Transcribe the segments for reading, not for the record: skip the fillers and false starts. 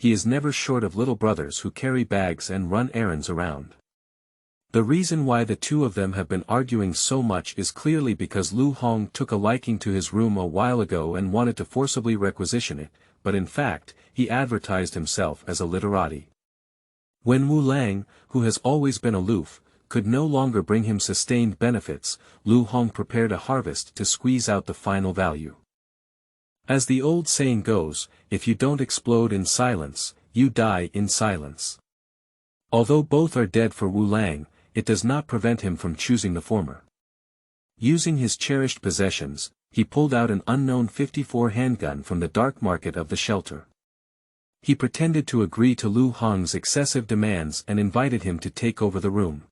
he is never short of little brothers who carry bags and run errands around. The reason why the two of them have been arguing so much is clearly because Lu Hong took a liking to his room a while ago and wanted to forcibly requisition it, but in fact, he advertised himself as a literati. When Wu Lang, who has always been aloof, could no longer bring him sustained benefits, Lu Hong prepared a harvest to squeeze out the final value. As the old saying goes, if you don't explode in silence, you die in silence. Although both are dead for Wu Lang, it does not prevent him from choosing the former. Using his cherished possessions, he pulled out an unknown .54 handgun from the dark market of the shelter. He pretended to agree to Lu Hong's excessive demands and invited him to take over the room.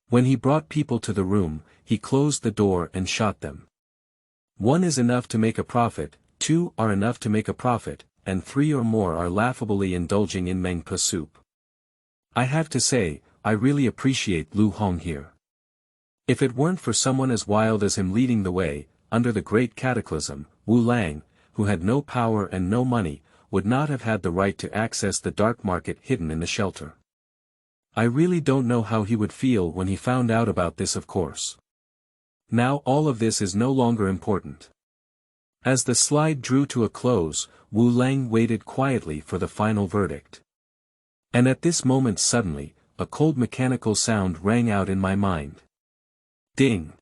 When he brought people to the room, he closed the door and shot them. 1 is enough to make a profit, 2 are enough to make a profit, and 3 or more are laughably indulging in mengpa soup. I have to say, I really appreciate Lu Hong here. If it weren't for someone as wild as him leading the way, under the Great Cataclysm, Wu Lang, who had no power and no money, would not have had the right to access the dark market hidden in the shelter. I really don't know how he would feel when he found out about this, of course. Now all of this is no longer important. As the slide drew to a close, Wu Lang waited quietly for the final verdict. And at this moment suddenly, a cold mechanical sound rang out in my mind. Ding!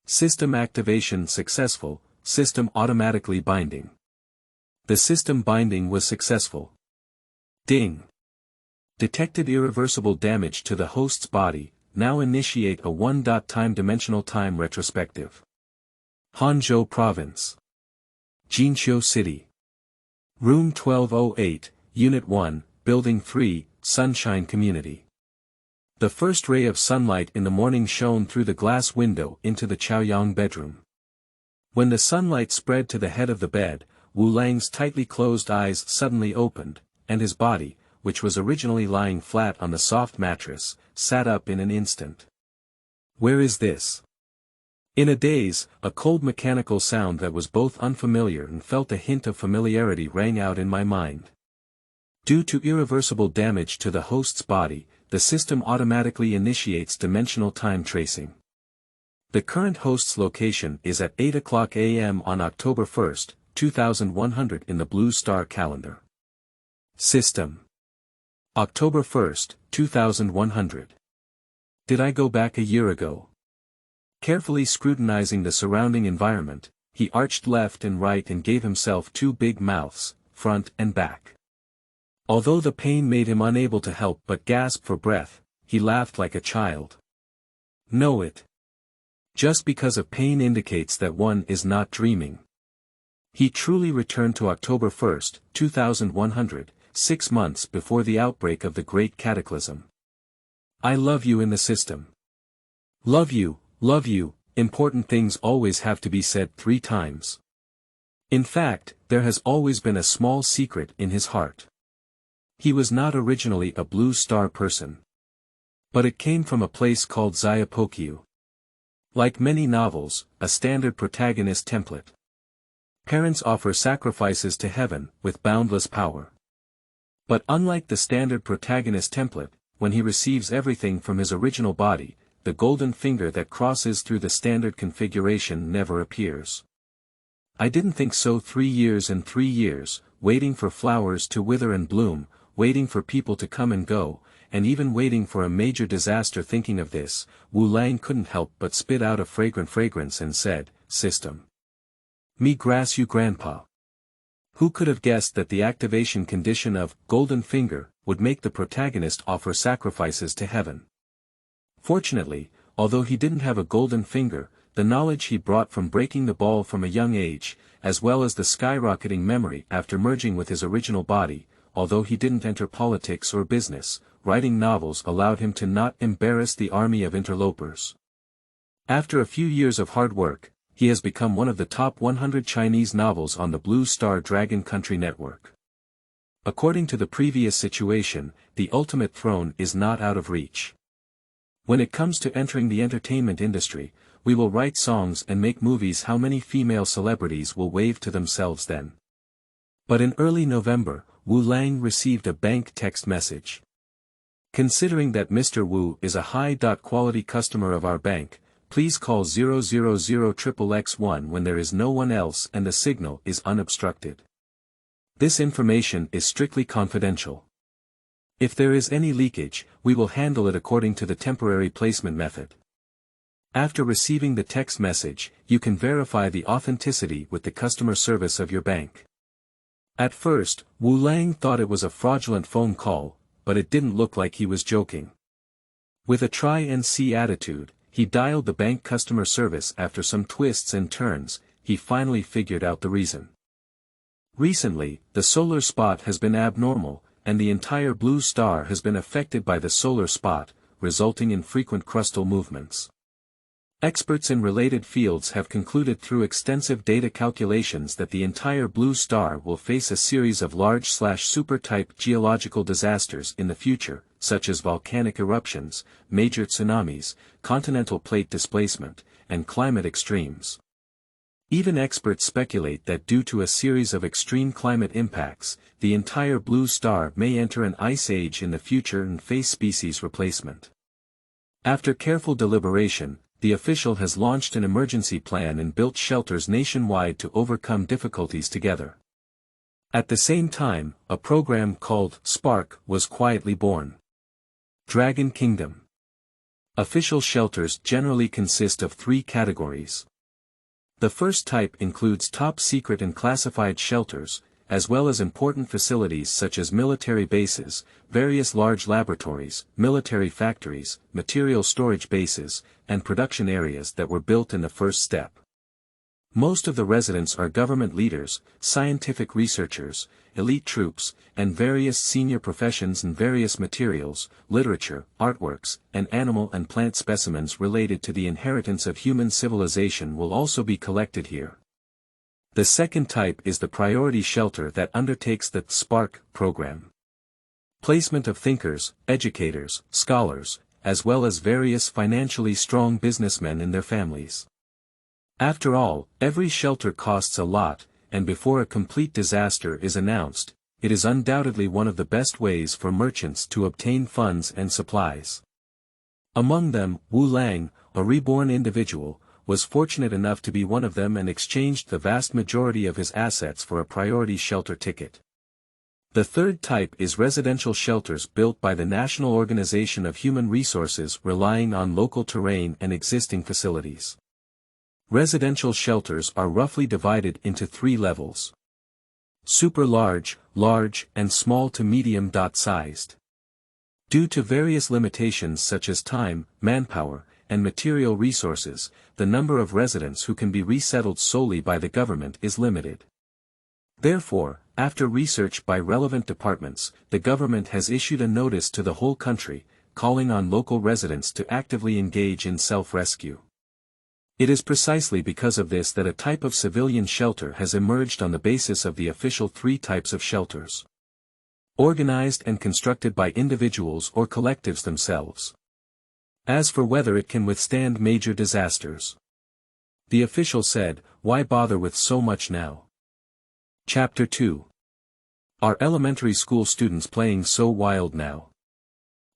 System activation successful, system automatically binding. The system binding was successful. Ding! Detected irreversible damage to the host's body, now initiate a 1-time-dimensional time retrospective. Hangzhou Province. Jinqiu City. Room 1208, Unit 1, Building 3, Sunshine Community. The first ray of sunlight in the morning shone through the glass window into the Chaoyang bedroom. When the sunlight spread to the head of the bed, Wu Lang's tightly closed eyes suddenly opened, and his body, which was originally lying flat on the soft mattress, sat up in an instant. Where is this? In a daze, a cold mechanical sound that was both unfamiliar and felt a hint of familiarity rang out in my mind. Due to irreversible damage to the host's body, the system automatically initiates dimensional time tracing. The current host's location is at 8:00 a.m. on October 1, 2100 in the Blue Star calendar. System. October 1, 2100. Did I go back a year ago? Carefully scrutinizing the surrounding environment, he arched left and right and gave himself 2 big mouths, front and back. Although the pain made him unable to help but gasp for breath, he laughed like a child. Know it. Just because of pain indicates that one is not dreaming. He truly returned to October 1, 2100, 6 months before the outbreak of the Great Cataclysm. I love you in the system. Love you, important things always have to be said 3 times. In fact, there has always been a small secret in his heart. He was not originally a Blue Star person. But it came from a place called Xiapokyu. Like many novels, a standard protagonist template. Parents offer sacrifices to heaven, with boundless power. But unlike the standard protagonist template, when he receives everything from his original body, the golden finger that crosses through the standard configuration never appears. I didn't think so. 3 years and 3 years, waiting for flowers to wither and bloom, waiting for people to come and go, and even waiting for a major disaster. Thinking of this, Wu Lang couldn't help but spit out a fragrant fragrance and said, "System. Me grass you grandpa." Who could have guessed that the activation condition of golden finger would make the protagonist offer sacrifices to heaven? Fortunately, although he didn't have a golden finger, the knowledge he brought from breaking the ball from a young age, as well as the skyrocketing memory after merging with his original body, although he didn't enter politics or business, writing novels allowed him to not embarrass the army of interlopers. After a few years of hard work, he has become one of the top 100 Chinese novels on the Blue Star Dragon Country Network. According to the previous situation, the ultimate throne is not out of reach. When it comes to entering the entertainment industry, we will write songs and make movies. How many female celebrities will wave to themselves then? But in early November, Wu Lang received a bank text message. Considering that Mr. Wu is a high-quality customer of our bank, please call 000XXX1 when there is no one else and the signal is unobstructed. This information is strictly confidential. If there is any leakage, we will handle it according to the temporary placement method. After receiving the text message, you can verify the authenticity with the customer service of your bank. At first, Wu Lang thought it was a fraudulent phone call, but it didn't look like he was joking. With a try-and-see attitude, he dialed the bank customer service. After some twists and turns, he finally figured out the reason. Recently, the solar spot has been abnormal, and the entire blue star has been affected by the solar spot, resulting in frequent crustal movements. Experts in related fields have concluded through extensive data calculations that the entire blue star will face a series of large/super-type geological disasters in the future, such as volcanic eruptions, major tsunamis, continental plate displacement, and climate extremes. Even experts speculate that due to a series of extreme climate impacts, the entire blue star may enter an ice age in the future and face species replacement. After careful deliberation, the official has launched an emergency plan and built shelters nationwide to overcome difficulties together. At the same time, a program called Spark was quietly born. Dragon Kingdom. Official shelters generally consist of 3 categories. The first type includes top-secret and classified shelters, as well as important facilities such as military bases, various large laboratories, military factories, material storage bases, and production areas that were built in the first step. Most of the residents are government leaders, scientific researchers, elite troops, and various senior professions in various materials, literature, artworks, and animal and plant specimens related to the inheritance of human civilization will also be collected here. The second type is the priority shelter that undertakes the Spark program. Placement of thinkers, educators, scholars, as well as various financially strong businessmen and their families. After all, every shelter costs a lot, and before a complete disaster is announced, it is undoubtedly one of the best ways for merchants to obtain funds and supplies. Among them, Wu Lang, a reborn individual, was fortunate enough to be one of them and exchanged the vast majority of his assets for a priority shelter ticket. The third type is residential shelters built by the National Organization of Human Resources relying on local terrain and existing facilities. Residential shelters are roughly divided into 3 levels. Super large, large, and small to medium-sized. Due to various limitations such as time, manpower, and material resources, the number of residents who can be resettled solely by the government is limited. Therefore, after research by relevant departments, the government has issued a notice to the whole country, calling on local residents to actively engage in self-rescue. It is precisely because of this that a type of civilian shelter has emerged on the basis of the official 3 types of shelters. Organized and constructed by individuals or collectives themselves. As for whether it can withstand major disasters, the official said, "Why bother with so much now?" Chapter 2. Are elementary school students playing so wild now?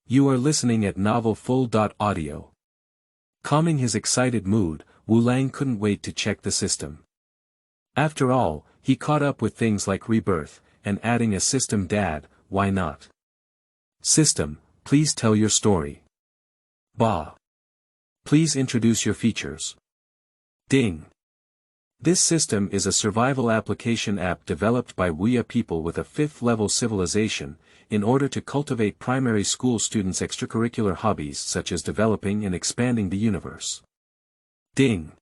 You are listening at novelfull.audio. Calming his excited mood, Wu Lang couldn't wait to check the system. After all, he caught up with things like rebirth, and adding a system dad, why not? System, please tell your story. Bah. Please introduce your features. Ding. This system is a survival application app developed by Wuya people with a 5th-level civilization, in order to cultivate primary school students' extracurricular hobbies such as developing and expanding the universe. Ding.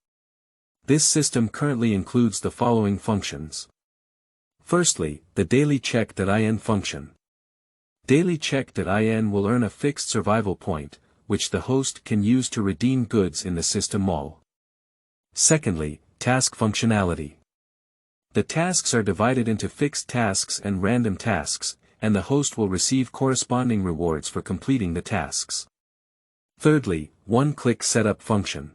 This system currently includes the following functions. Firstly, the daily check.in function. Daily check.in will earn a fixed survival point, which the host can use to redeem goods in the system mall. Secondly, task functionality. The tasks are divided into fixed tasks and random tasks, and the host will receive corresponding rewards for completing the tasks. Thirdly, one-click setup function.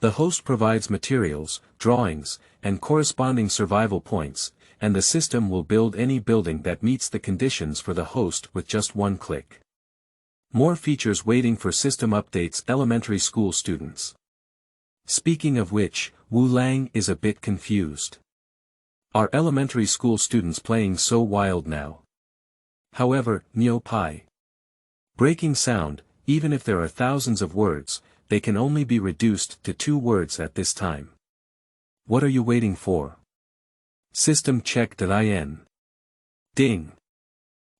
The host provides materials, drawings, and corresponding survival points, and the system will build any building that meets the conditions for the host with just one click. More features waiting for system updates. Elementary school students. Speaking of which, Wu Lang is a bit confused. Are elementary school students playing so wild now? However, Neo Pi. Breaking sound, even if there are thousands of words, they can only be reduced to 2 words at this time. What are you waiting for? System check.in. Ding.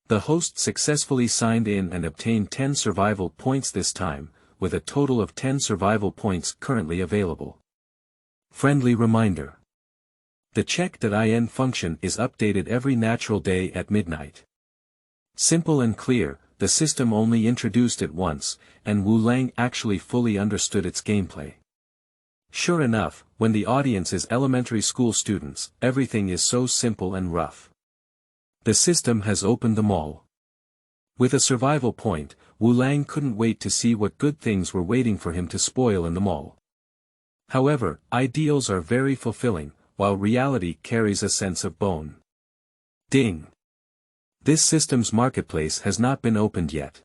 The host successfully signed in and obtained 10 survival points this time, with a total of 10 survival points currently available. Friendly reminder. The check.in function is updated every natural day at midnight. Simple and clear, the system only introduced it once, and Wu Lang actually fully understood its gameplay. Sure enough, when the audience is elementary school students, everything is so simple and rough. The system has opened them all. With a survival point, Wu Lang couldn't wait to see what good things were waiting for him to spoil in them all. However, ideals are very fulfilling, while reality carries a sense of bone. Ding. This system's marketplace has not been opened yet.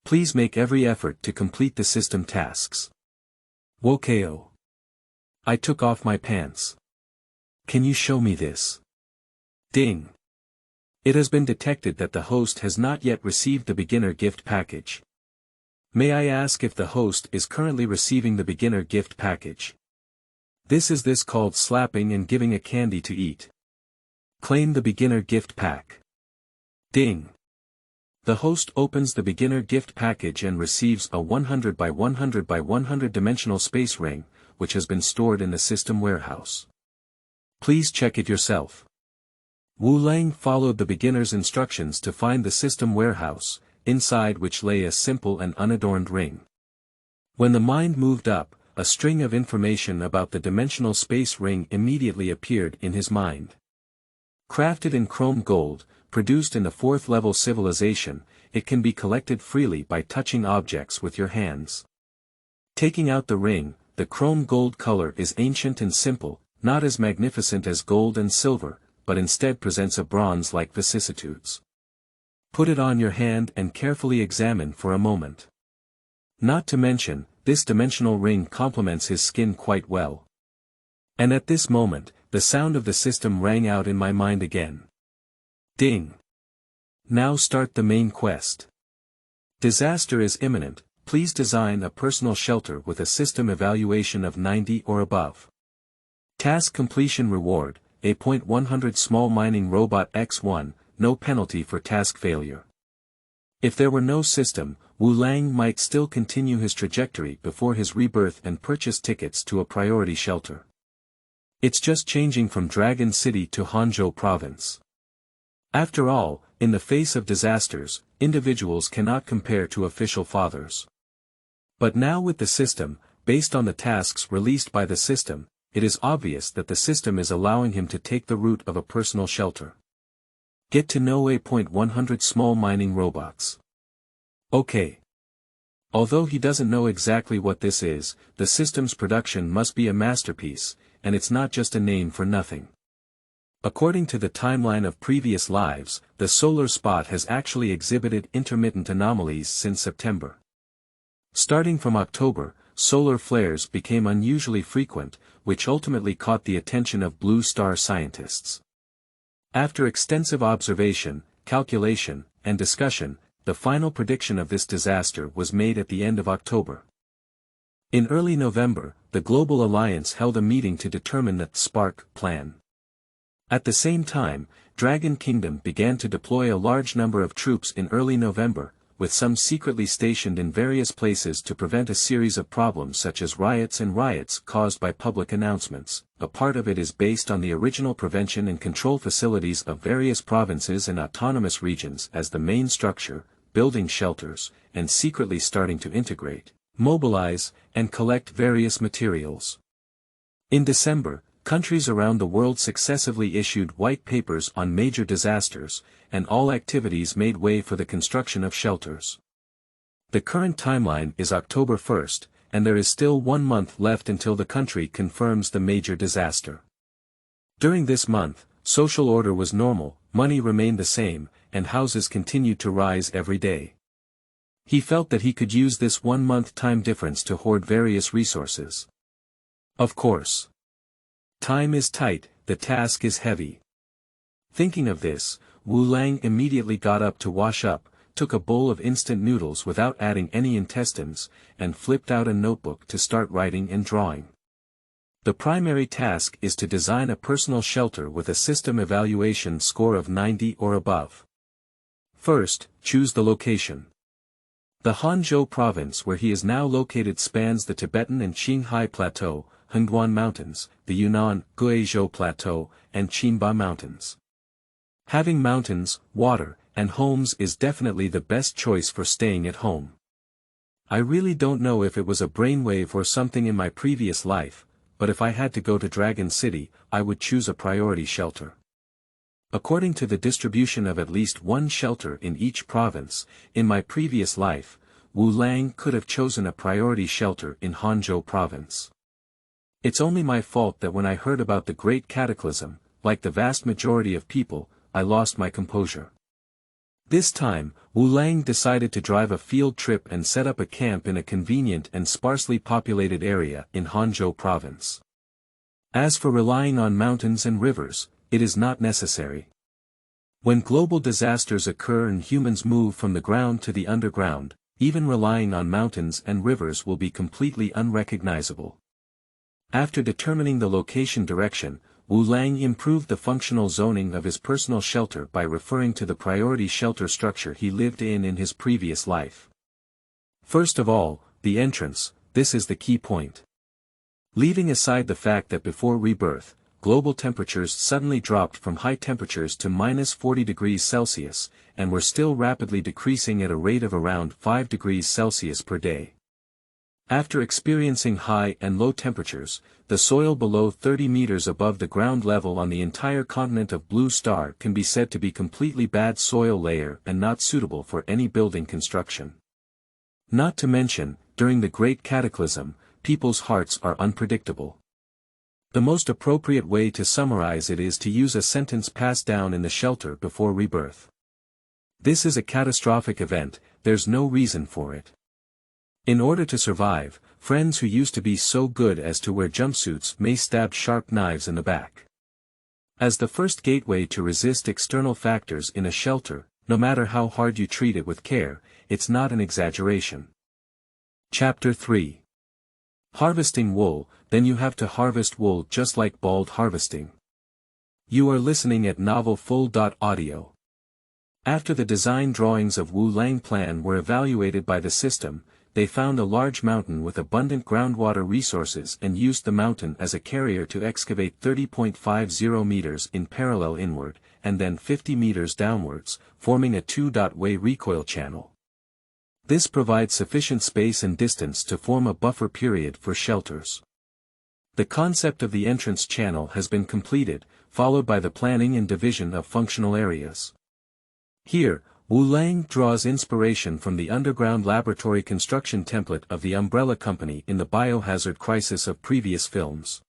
Please make every effort to complete the system tasks. Wokeo. I took off my pants. Can you show me this? Ding. It has been detected that the host has not yet received the beginner gift package. May I ask if the host is currently receiving the beginner gift package? This is called slapping and giving a candy to eat. Claim the beginner gift pack. Ding. The host opens the beginner gift package and receives a 100 by 100 by 100 dimensional space ring, which has been stored in the system warehouse. Please check it yourself. Wu Lang followed the beginner's instructions to find the system warehouse, inside which lay a simple and unadorned ring. When the mind moved up, a string of information about the dimensional space ring immediately appeared in his mind. Crafted in chrome gold, produced in the 4th level civilization, it can be collected freely by touching objects with your hands. Taking out the ring, the chrome gold color is ancient and simple, not as magnificent as gold and silver, but instead presents a bronze-like vicissitudes. Put it on your hand and carefully examine for a moment. Not to mention, this dimensional ring complements his skin quite well. And at this moment, the sound of the system rang out in my mind again. Ding. Now start the main quest. Disaster is imminent, please design a personal shelter with a system evaluation of 90 or above. Task completion reward, EP1-10 small mining robot X1, no penalty for task failure. If there were no system, Wu Lang might still continue his trajectory before his rebirth and purchase tickets to a priority shelter. It's just changing from Dragon City to Hangzhou province. After all, in the face of disasters, individuals cannot compare to official fathers. But now with the system, based on the tasks released by the system, it is obvious that the system is allowing him to take the route of a personal shelter. Get to know EP1-10 small mining robots. Okay. Although he doesn't know exactly what this is, the system's production must be a masterpiece, and it's not just a name for nothing. According to the timeline of previous lives, the solar spot has actually exhibited intermittent anomalies since September. Starting from October, solar flares became unusually frequent, which ultimately caught the attention of blue star scientists. After extensive observation, calculation, and discussion, the final prediction of this disaster was made at the end of October. In early November, the Global Alliance held a meeting to determine the Spark plan. At the same time, Dragon Kingdom began to deploy a large number of troops in early November, with some secretly stationed in various places to prevent a series of problems such as riots caused by public announcements. A part of it is based on the original prevention and control facilities of various provinces and autonomous regions as the main structure, building shelters, and secretly starting to integrate, mobilize, and collect various materials. In December, countries around the world successively issued white papers on major disasters, and all activities made way for the construction of shelters. The current timeline is October 1st, and there is still 1 month left until the country confirms the major disaster. During this month, social order was normal, money remained the same, and houses continued to rise every day. He felt that he could use this 1-month time difference to hoard various resources. Of course. Time is tight, the task is heavy. Thinking of this, Wu Lang immediately got up to wash up, took a bowl of instant noodles without adding any intestines, and flipped out a notebook to start writing and drawing. The primary task is to design a personal shelter with a system evaluation score of 90 or above. First, choose the location. The Hangzhou province where he is now located spans the Tibetan and Qinghai Plateau, Hengduan Mountains, the Yunnan, Guizhou Plateau, and Qinba Mountains. Having mountains, water, and homes is definitely the best choice for staying at home. I really don't know if it was a brainwave or something in my previous life, but if I had to go to Dragon City, I would choose a priority shelter. According to the distribution of at least one shelter in each province, in my previous life, Wu Lang could have chosen a priority shelter in Hangzhou province. It's only my fault that when I heard about the Great Cataclysm, like the vast majority of people, I lost my composure. This time, Wu Lang decided to drive a field trip and set up a camp in a convenient and sparsely populated area in Hangzhou province. As for relying on mountains and rivers, it is not necessary. When global disasters occur and humans move from the ground to the underground, even relying on mountains and rivers will be completely unrecognizable. After determining the location direction, Wu Lang improved the functional zoning of his personal shelter by referring to the priority shelter structure he lived in his previous life. First of all, the entrance, this is the key point. Leaving aside the fact that before rebirth, global temperatures suddenly dropped from high temperatures to -40°C, and were still rapidly decreasing at a rate of around 5°C per day. After experiencing high and low temperatures, the soil below 30 meters above the ground level on the entire continent of Blue Star can be said to be completely bad soil layer and not suitable for any building construction. Not to mention, during the Great Cataclysm, people's hearts are unpredictable. The most appropriate way to summarize it is to use a sentence passed down in the shelter before rebirth. This is a catastrophic event, there's no reason for it. In order to survive, friends who used to be so good as to wear jumpsuits may stab sharp knives in the back. As the first gateway to resist external factors in a shelter, no matter how hard you treat it with care, it's not an exaggeration. Chapter 3. Harvesting wool, then you have to harvest wool just like bald harvesting. You are listening at novelfull.audio. After the design drawings of Wu Lang plan were evaluated by the system, they found a large mountain with abundant groundwater resources and used the mountain as a carrier to excavate 30.50 meters in parallel inward, and then 50 meters downwards, forming a two-way recoil channel. This provides sufficient space and distance to form a buffer period for shelters. The concept of the entrance channel has been completed, followed by the planning and division of functional areas. Here, Wu Lang draws inspiration from the underground laboratory construction template of the Umbrella Company in the biohazard crisis of previous films.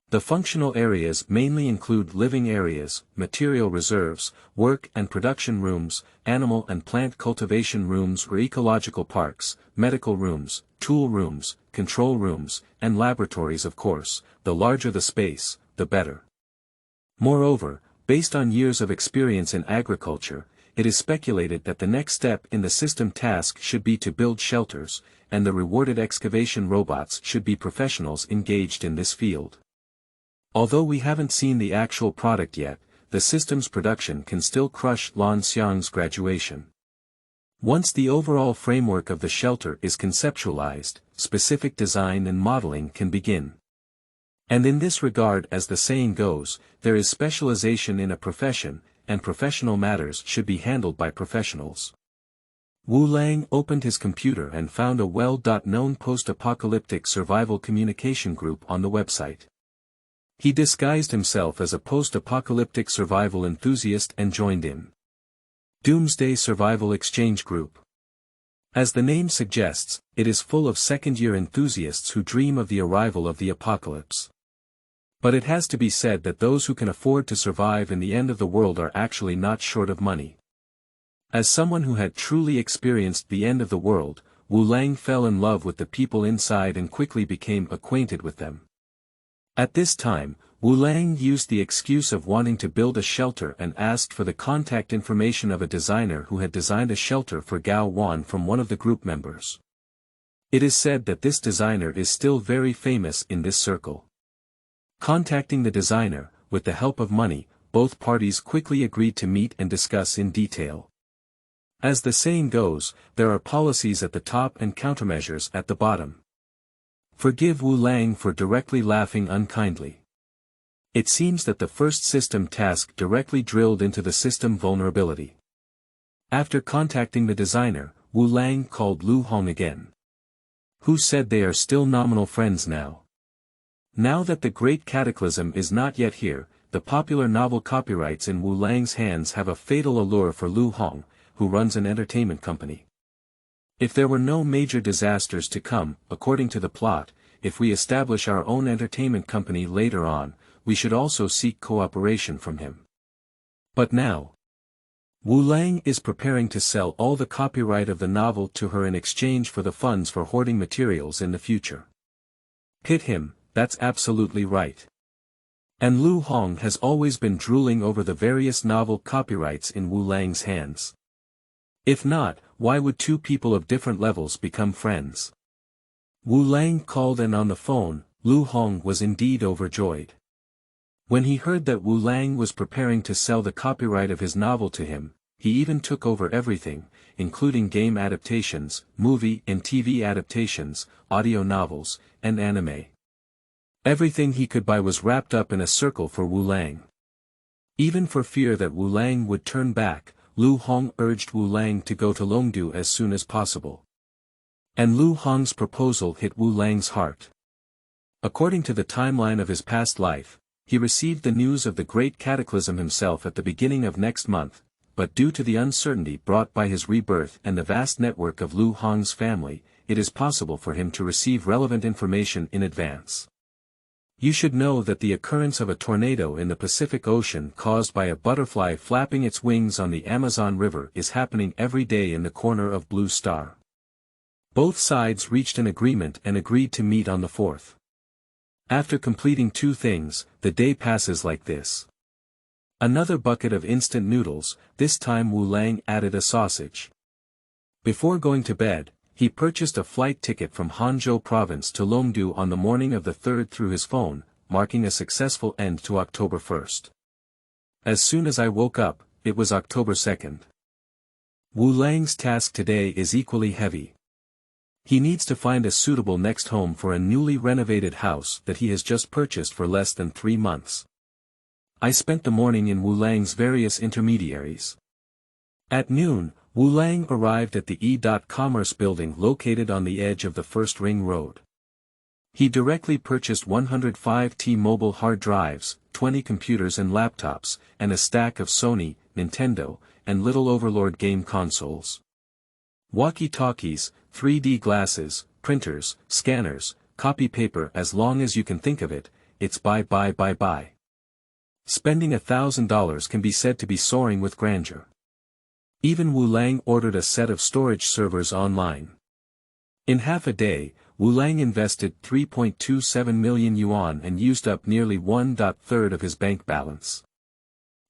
The functional areas mainly include living areas, material reserves, work and production rooms, animal and plant cultivation rooms or ecological parks, medical rooms, tool rooms, control rooms, and laboratories. Of course, the larger the space, the better. Moreover, based on years of experience in agriculture, it is speculated that the next step in the system task should be to build shelters, and the rewarded excavation robots should be professionals engaged in this field. Although we haven't seen the actual product yet, the system's production can still crush Lan Xiang's graduation. Once the overall framework of the shelter is conceptualized, specific design and modeling can begin. And in this regard, as the saying goes, there is specialization in a profession, and professional matters should be handled by professionals. Wu Lang opened his computer and found a well-known post-apocalyptic survival communication group on the website. He disguised himself as a post-apocalyptic survival enthusiast and joined in. Doomsday Survival Exchange Group. As the name suggests, it is full of second-year enthusiasts who dream of the arrival of the apocalypse. But it has to be said that those who can afford to survive in the end of the world are actually not short of money. As someone who had truly experienced the end of the world, Wu Lang fell in love with the people inside and quickly became acquainted with them. At this time, Wu Lang used the excuse of wanting to build a shelter and asked for the contact information of a designer who had designed a shelter for Gao Wan from one of the group members. It is said that this designer is still very famous in this circle. Contacting the designer, with the help of money, both parties quickly agreed to meet and discuss in detail. As the saying goes, there are policies at the top and countermeasures at the bottom. Forgive Wu Lang for directly laughing unkindly. It seems that the first system task directly drilled into the system vulnerability. After contacting the designer, Wu Lang called Lu Hong again. Who said they are still nominal friends now. Now that the Great Cataclysm is not yet here, the popular novel copyrights in Wu Lang's hands have a fatal allure for Lu Hong, who runs an entertainment company. If there were no major disasters to come, according to the plot, if we establish our own entertainment company later on, we should also seek cooperation from him. But now, Wu Lang is preparing to sell all the copyright of the novel to her in exchange for the funds for hoarding materials in the future. Hit him, that's absolutely right. And Lu Hong has always been drooling over the various novel copyrights in Wu Lang's hands. If not, why would two people of different levels become friends? Wu Lang called and on the phone, Lu Hong was indeed overjoyed. When he heard that Wu Lang was preparing to sell the copyright of his novel to him, he even took over everything, including game adaptations, movie and TV adaptations, audio novels, and anime. Everything he could buy was wrapped up in a circle for Wu Lang. Even for fear that Wu Lang would turn back, Lu Hong urged Wu Lang to go to Longdu as soon as possible. And Lu Hong's proposal hit Wu Lang's heart. According to the timeline of his past life, he received the news of the Great Cataclysm himself at the beginning of next month, but due to the uncertainty brought by his rebirth and the vast network of Lu Hong's family, it is possible for him to receive relevant information in advance. You should know that the occurrence of a tornado in the Pacific Ocean caused by a butterfly flapping its wings on the Amazon River is happening every day in the corner of Blue Star. Both sides reached an agreement and agreed to meet on the 4th. After completing two things, the day passes like this. Another bucket of instant noodles, this time Wu Lang added a sausage. Before going to bed, he purchased a flight ticket from Hangzhou province to Longdu on the morning of the 3rd through his phone, marking a successful end to October 1st. As soon as I woke up, it was October 2nd. Wu Lang's task today is equally heavy. He needs to find a suitable next home for a newly renovated house that he has just purchased for less than 3 months. I spent the morning in Wu Lang's various intermediaries. At noon, Wu Lang arrived at the E.Commerce building located on the edge of the First Ring Road. He directly purchased 105 T-Mobile hard drives, 20 computers and laptops, and a stack of Sony, Nintendo, and Little Overlord game consoles. Walkie-talkies, 3D glasses, printers, scanners, copy paper, as long as you can think of it, it's buy. Spending $1,000 can be said to be soaring with grandeur. Even Wu Lang ordered a set of storage servers online. In half a day, Wu Lang invested 3.27 million yuan and used up nearly 1/3 of his bank balance.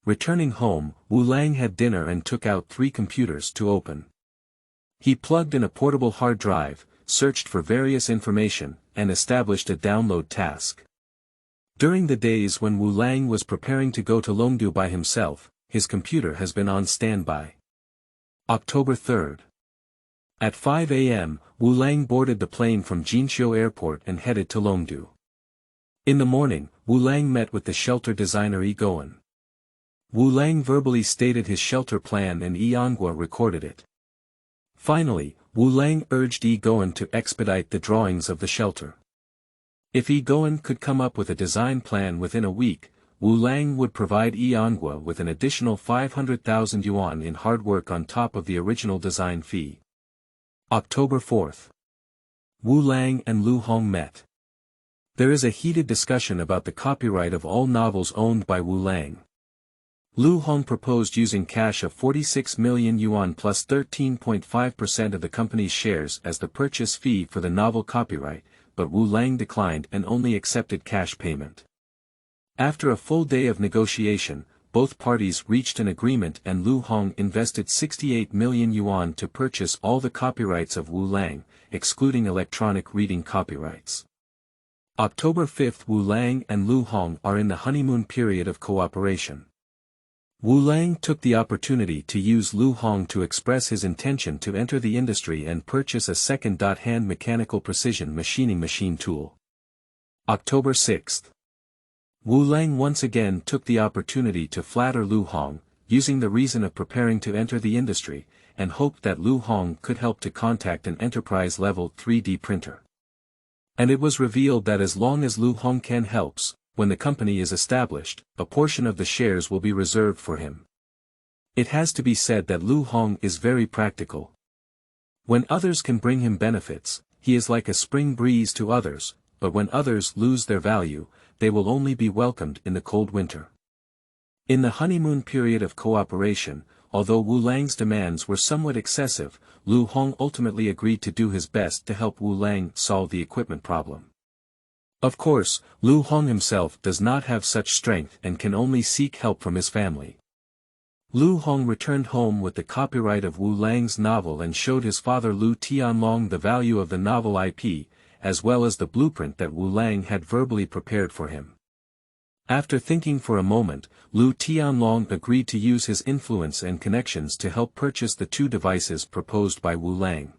Returning home, Wu Lang had dinner and took out 3 computers to open. He plugged in a portable hard drive, searched for various information, and established a download task. During the days when Wu Lang was preparing to go to Longdu by himself, his computer has been on standby. October 3rd. At 5 a.m., Wu Lang boarded the plane from Jinqiu Airport and headed to Longdu. In the morning, Wu Lang met with the shelter designer Yi Goen. Wu Lang verbally stated his shelter plan and Yi Onghua recorded it. Finally, Wu Lang urged Yi Goen to expedite the drawings of the shelter. If Yi Goen could come up with a design plan within a week, Wu Lang would provide Yi Onghua with an additional 500,000 yuan in hard work on top of the original design fee. October 4th. Wu Lang and Lu Hong met. There is a heated discussion about the copyright of all novels owned by Wu Lang. Lu Hong proposed using cash of 46 million yuan plus 13.5% of the company's shares as the purchase fee for the novel copyright, but Wu Lang declined and only accepted cash payment. After a full day of negotiation, both parties reached an agreement and Lu Hong invested 68 million yuan to purchase all the copyrights of Wu Lang, excluding electronic reading copyrights. October 5, Wu Lang and Lu Hong are in the honeymoon period of cooperation. Wu Lang took the opportunity to use Lu Hong to express his intention to enter the industry and purchase a second-hand mechanical precision machining machine tool. October 6. Wu Lang once again took the opportunity to flatter Lu Hong, using the reason of preparing to enter the industry, and hoped that Lu Hong could help to contact an enterprise-level 3D printer. And it was revealed that as long as Lu Hong can helps, when the company is established, a portion of the shares will be reserved for him. It has to be said that Lu Hong is very practical. When others can bring him benefits, he is like a spring breeze to others, but when others lose their value, they will only be welcomed in the cold winter. In the honeymoon period of cooperation, although Wu Lang's demands were somewhat excessive, Lu Hong ultimately agreed to do his best to help Wu Lang solve the equipment problem. Of course, Lu Hong himself does not have such strength and can only seek help from his family. Lu Hong returned home with the copyright of Wu Lang's novel and showed his father Lu Tianlong the value of the novel IP, as well as the blueprint that Wu Lang had verbally prepared for him. After thinking for a moment, Lu Tianlong agreed to use his influence and connections to help purchase the two devices proposed by Wu Lang.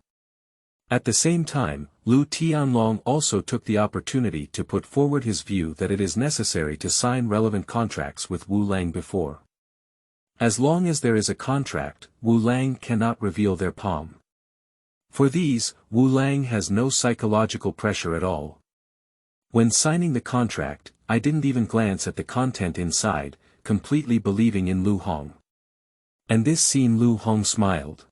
At the same time, Lu Tianlong also took the opportunity to put forward his view that it is necessary to sign relevant contracts with Wu Lang before. As long as there is a contract, Wu Lang cannot reveal their palm. For these, Wu Lang has no psychological pressure at all. When signing the contract, I didn't even glance at the content inside, completely believing in Lu Hong. And this scene Lu Hong smiled.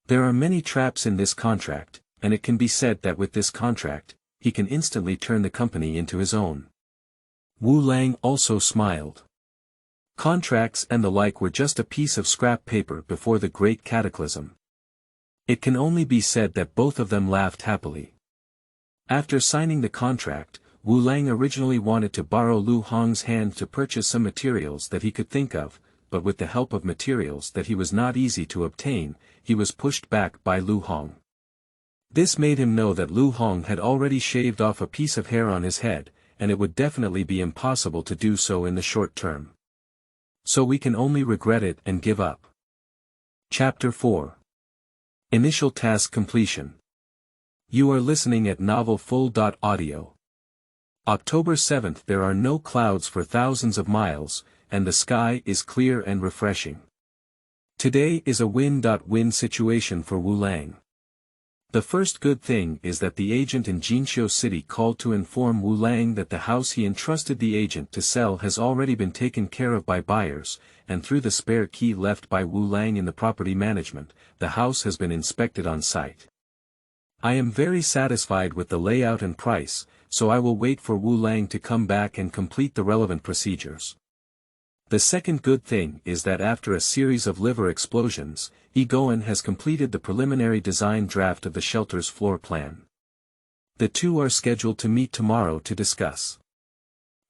There are many traps in this contract, and it can be said that with this contract, he can instantly turn the company into his own. Wu Lang also smiled. Contracts and the like were just a piece of scrap paper before the Great Cataclysm. It can only be said that both of them laughed happily. After signing the contract, Wu Lang originally wanted to borrow Lu Hong's hand to purchase some materials that he could think of, but with the help of materials that he was not easy to obtain, he was pushed back by Lu Hong. This made him know that Lu Hong had already shaved off a piece of hair on his head, and it would definitely be impossible to do so in the short term. So we can only regret it and give up. Chapter 4. Initial Task Completion. You are listening at novelfull.audio. October 7th. There are no clouds for thousands of miles, and the sky is clear and refreshing. Today is a win-win situation for Wu Lang. The first good thing is that the agent in Jinqiu City called to inform Wu Lang that the house he entrusted the agent to sell has already been taken care of by buyers, and through the spare key left by Wu Lang in the property management, the house has been inspected on site. I am very satisfied with the layout and price, so I will wait for Wu Lang to come back and complete the relevant procedures. The second good thing is that after a series of liver explosions, Egoan has completed the preliminary design draft of the shelter's floor plan. The two are scheduled to meet tomorrow to discuss.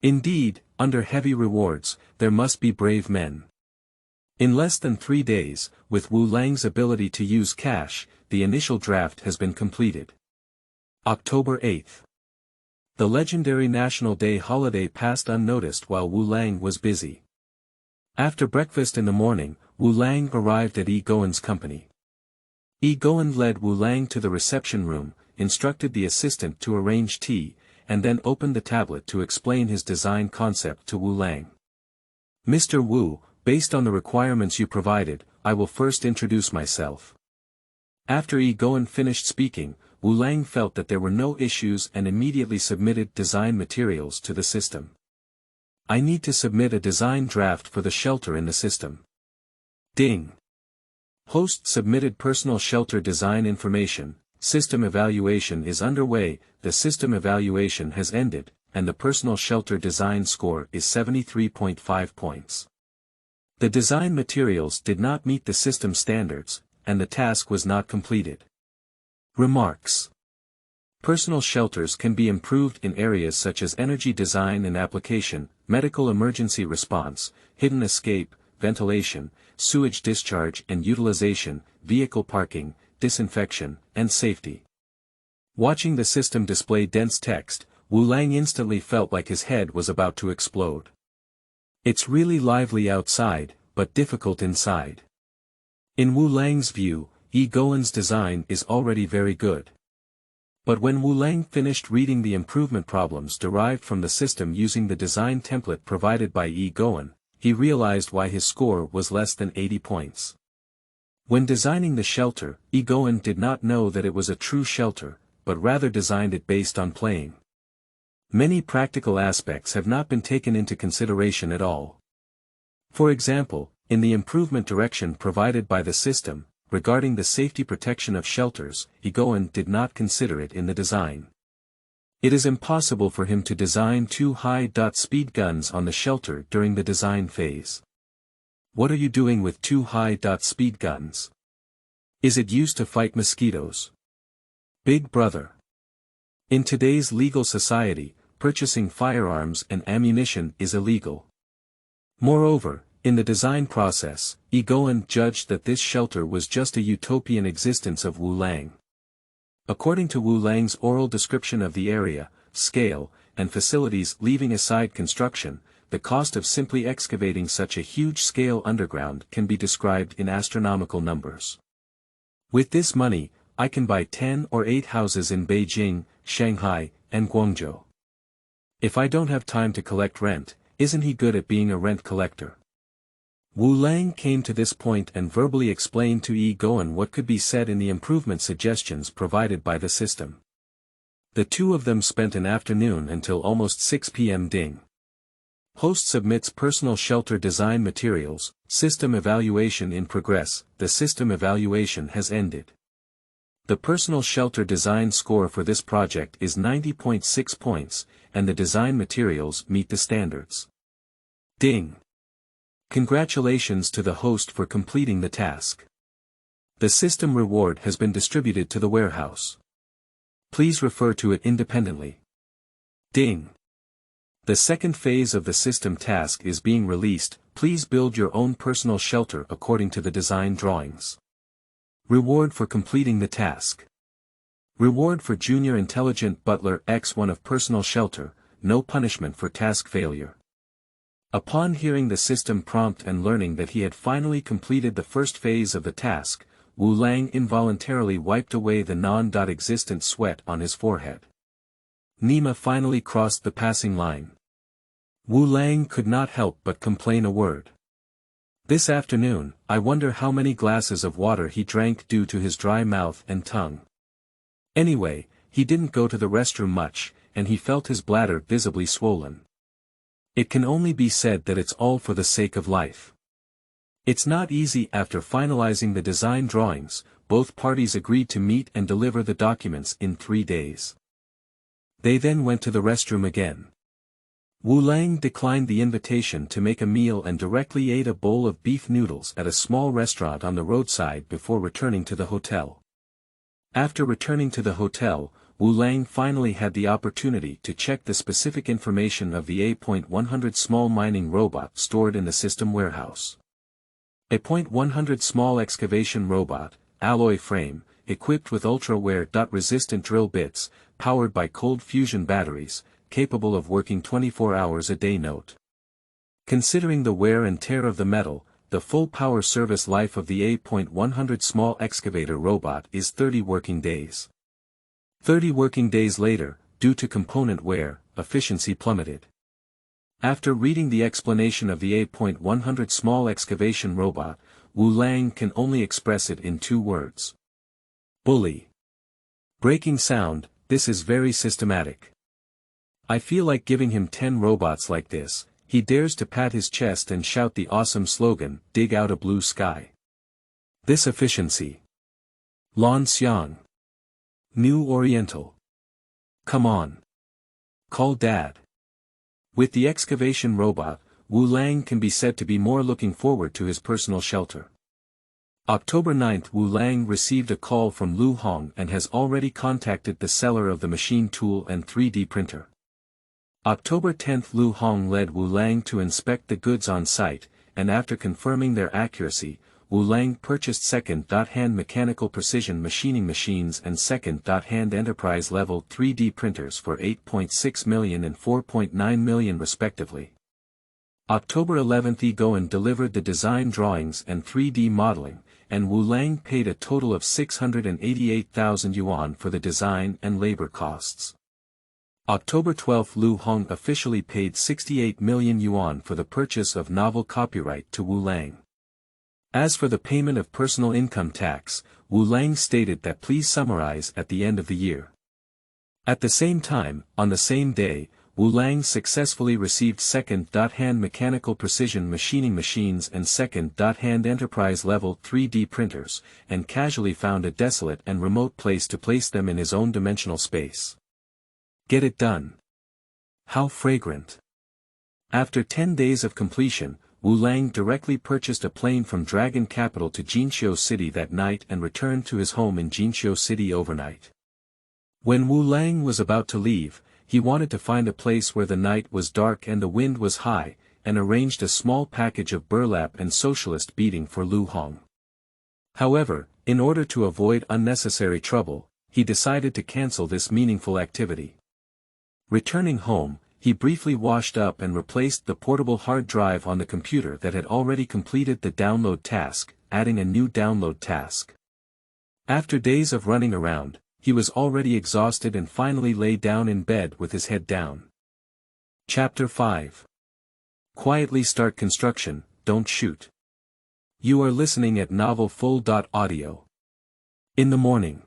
Indeed, under heavy rewards, there must be brave men. In less than 3 days, with Wu Lang's ability to use cash, the initial draft has been completed. October 8th. The legendary National Day holiday passed unnoticed while Wu Lang was busy. After breakfast in the morning, Wu Lang arrived at Egoan's company. Egoan led Wu Lang to the reception room, instructed the assistant to arrange tea, and then opened the tablet to explain his design concept to Wu Lang. Mr. Wu, based on the requirements you provided, I will first introduce myself. After Egoan finished speaking, Wu Lang felt that there were no issues and immediately submitted design materials to the system. I need to submit a design draft for the shelter in the system. Ding. Host submitted personal shelter design information, system evaluation is underway. The system evaluation has ended, and the personal shelter design score is 73.5 points. The design materials did not meet the system standards, and the task was not completed. Remarks. Personal shelters can be improved in areas such as energy design and application, medical emergency response, hidden escape, ventilation, sewage discharge and utilization, vehicle parking, disinfection, and safety. Watching the system display dense text, Wu Lang instantly felt like his head was about to explode. It's really lively outside, but difficult inside. In Wu Lang's view, Yi Goen's design is already very good. But when Wu Lang finished reading the improvement problems derived from the system using the design template provided by Yi Goen, he realized why his score was less than 80 points. When designing the shelter, Yi Goen did not know that it was a true shelter, but rather designed it based on playing. Many practical aspects have not been taken into consideration at all. For example, in the improvement direction provided by the system, regarding the safety protection of shelters, Yi Goen did not consider it in the design. It is impossible for him to design two high-speed guns on the shelter during the design phase. What are you doing with two high-speed guns? Is it used to fight mosquitoes? Big brother. In today's legal society, purchasing firearms and ammunition is illegal. Moreover, in the design process, Yi Goen judged that this shelter was just a utopian existence of Wu Lang. According to Wu Lang's oral description of the area, scale, and facilities leaving aside construction, the cost of simply excavating such a huge-scale underground can be described in astronomical numbers. With this money, I can buy 10 or 8 houses in Beijing, Shanghai, and Guangzhou. If I don't have time to collect rent, isn't he good at being a rent collector? Wu Lang came to this point and verbally explained to Yi Goen what could be said in the improvement suggestions provided by the system. The two of them spent an afternoon until almost 6 p.m. Ding. Host submits personal shelter design materials, system evaluation in progress. The system evaluation has ended. The personal shelter design score for this project is 90.6 points, and the design materials meet the standards. Ding. Congratulations to the host for completing the task. The system reward has been distributed to the warehouse. Please refer to it independently. Ding. The second phase of the system task is being released. Please build your own personal shelter according to the design drawings. Reward for completing the task. Reward for Junior Intelligent Butler X1 of Personal Shelter, no punishment for task failure. Upon hearing the system prompt and learning that he had finally completed the first phase of the task, Wu Lang involuntarily wiped away the non-existent sweat on his forehead. Nima finally crossed the passing line. Wu Lang could not help but complain a word. This afternoon, I wonder how many glasses of water he drank due to his dry mouth and tongue. Anyway, he didn't go to the restroom much, and he felt his bladder visibly swollen. It can only be said that it's all for the sake of life. It's not easy. After finalizing the design drawings, both parties agreed to meet and deliver the documents in 3 days. They then went to the restroom again. Wu Lang declined the invitation to make a meal and directly ate a bowl of beef noodles at a small restaurant on the roadside before returning to the hotel. After returning to the hotel, Wu Lang finally had the opportunity to check the specific information of the A.100 small mining robot stored in the system warehouse. A.100 small excavation robot, alloy frame, equipped with ultra-wear-resistant drill bits, powered by cold fusion batteries, capable of working 24 hours a day. Note. Considering the wear and tear of the metal, the full power service life of the A.100 small excavator robot is 30 working days. 30 working days later, due to component wear, efficiency plummeted. After reading the explanation of the A.100 small excavation robot, Wu Lang can only express it in 2 words. Bully. Breaking sound. This is very systematic. I feel like giving him 10 robots like this. He dares to pat his chest and shout the awesome slogan, dig out a blue sky. This efficiency. Lan Xiang. New Oriental. Come on. Call Dad. With the excavation robot, Wu Lang can be said to be more looking forward to his personal shelter. October 9, Wu Lang received a call from Lu Hong and has already contacted the seller of the machine tool and 3D printer. October 10, Lu Hong led Wu Lang to inspect the goods on site, and after confirming their accuracy, Wu Lang purchased second-hand mechanical precision machining machines and second-hand enterprise-level 3D printers for $8.6 million and $4.9 million respectively. October 11, Egoan delivered the design drawings and 3D modeling, and Wu Lang paid a total of 688,000 yuan for the design and labor costs. October 12, Lu Hong officially paid 68 million yuan for the purchase of novel copyright to Wu Lang. As for the payment of personal income tax, Wu Lang stated that please summarize at the end of the year. At the same time, on the same day, Wu Lang successfully received second-hand mechanical precision machining machines and second-hand enterprise-level 3D printers, and casually found a desolate and remote place to place them in his own dimensional space. Get it done. How fragrant. After 10 days of completion, Wu Lang directly purchased a plane from Dragon Capital to Jinqiu City that night and returned to his home in Jinqiu City overnight. When Wu Lang was about to leave, he wanted to find a place where the night was dark and the wind was high, and arranged a small package of burlap and socialist beading for Lu Hong. However, in order to avoid unnecessary trouble, he decided to cancel this meaningful activity. Returning home, he briefly washed up and replaced the portable hard drive on the computer that had already completed the download task, adding a new download task. After days of running around, he was already exhausted and finally lay down in bed with his head down. Chapter 5. Quietly start construction, don't shoot. You are listening at novelfull.audio. In the morning.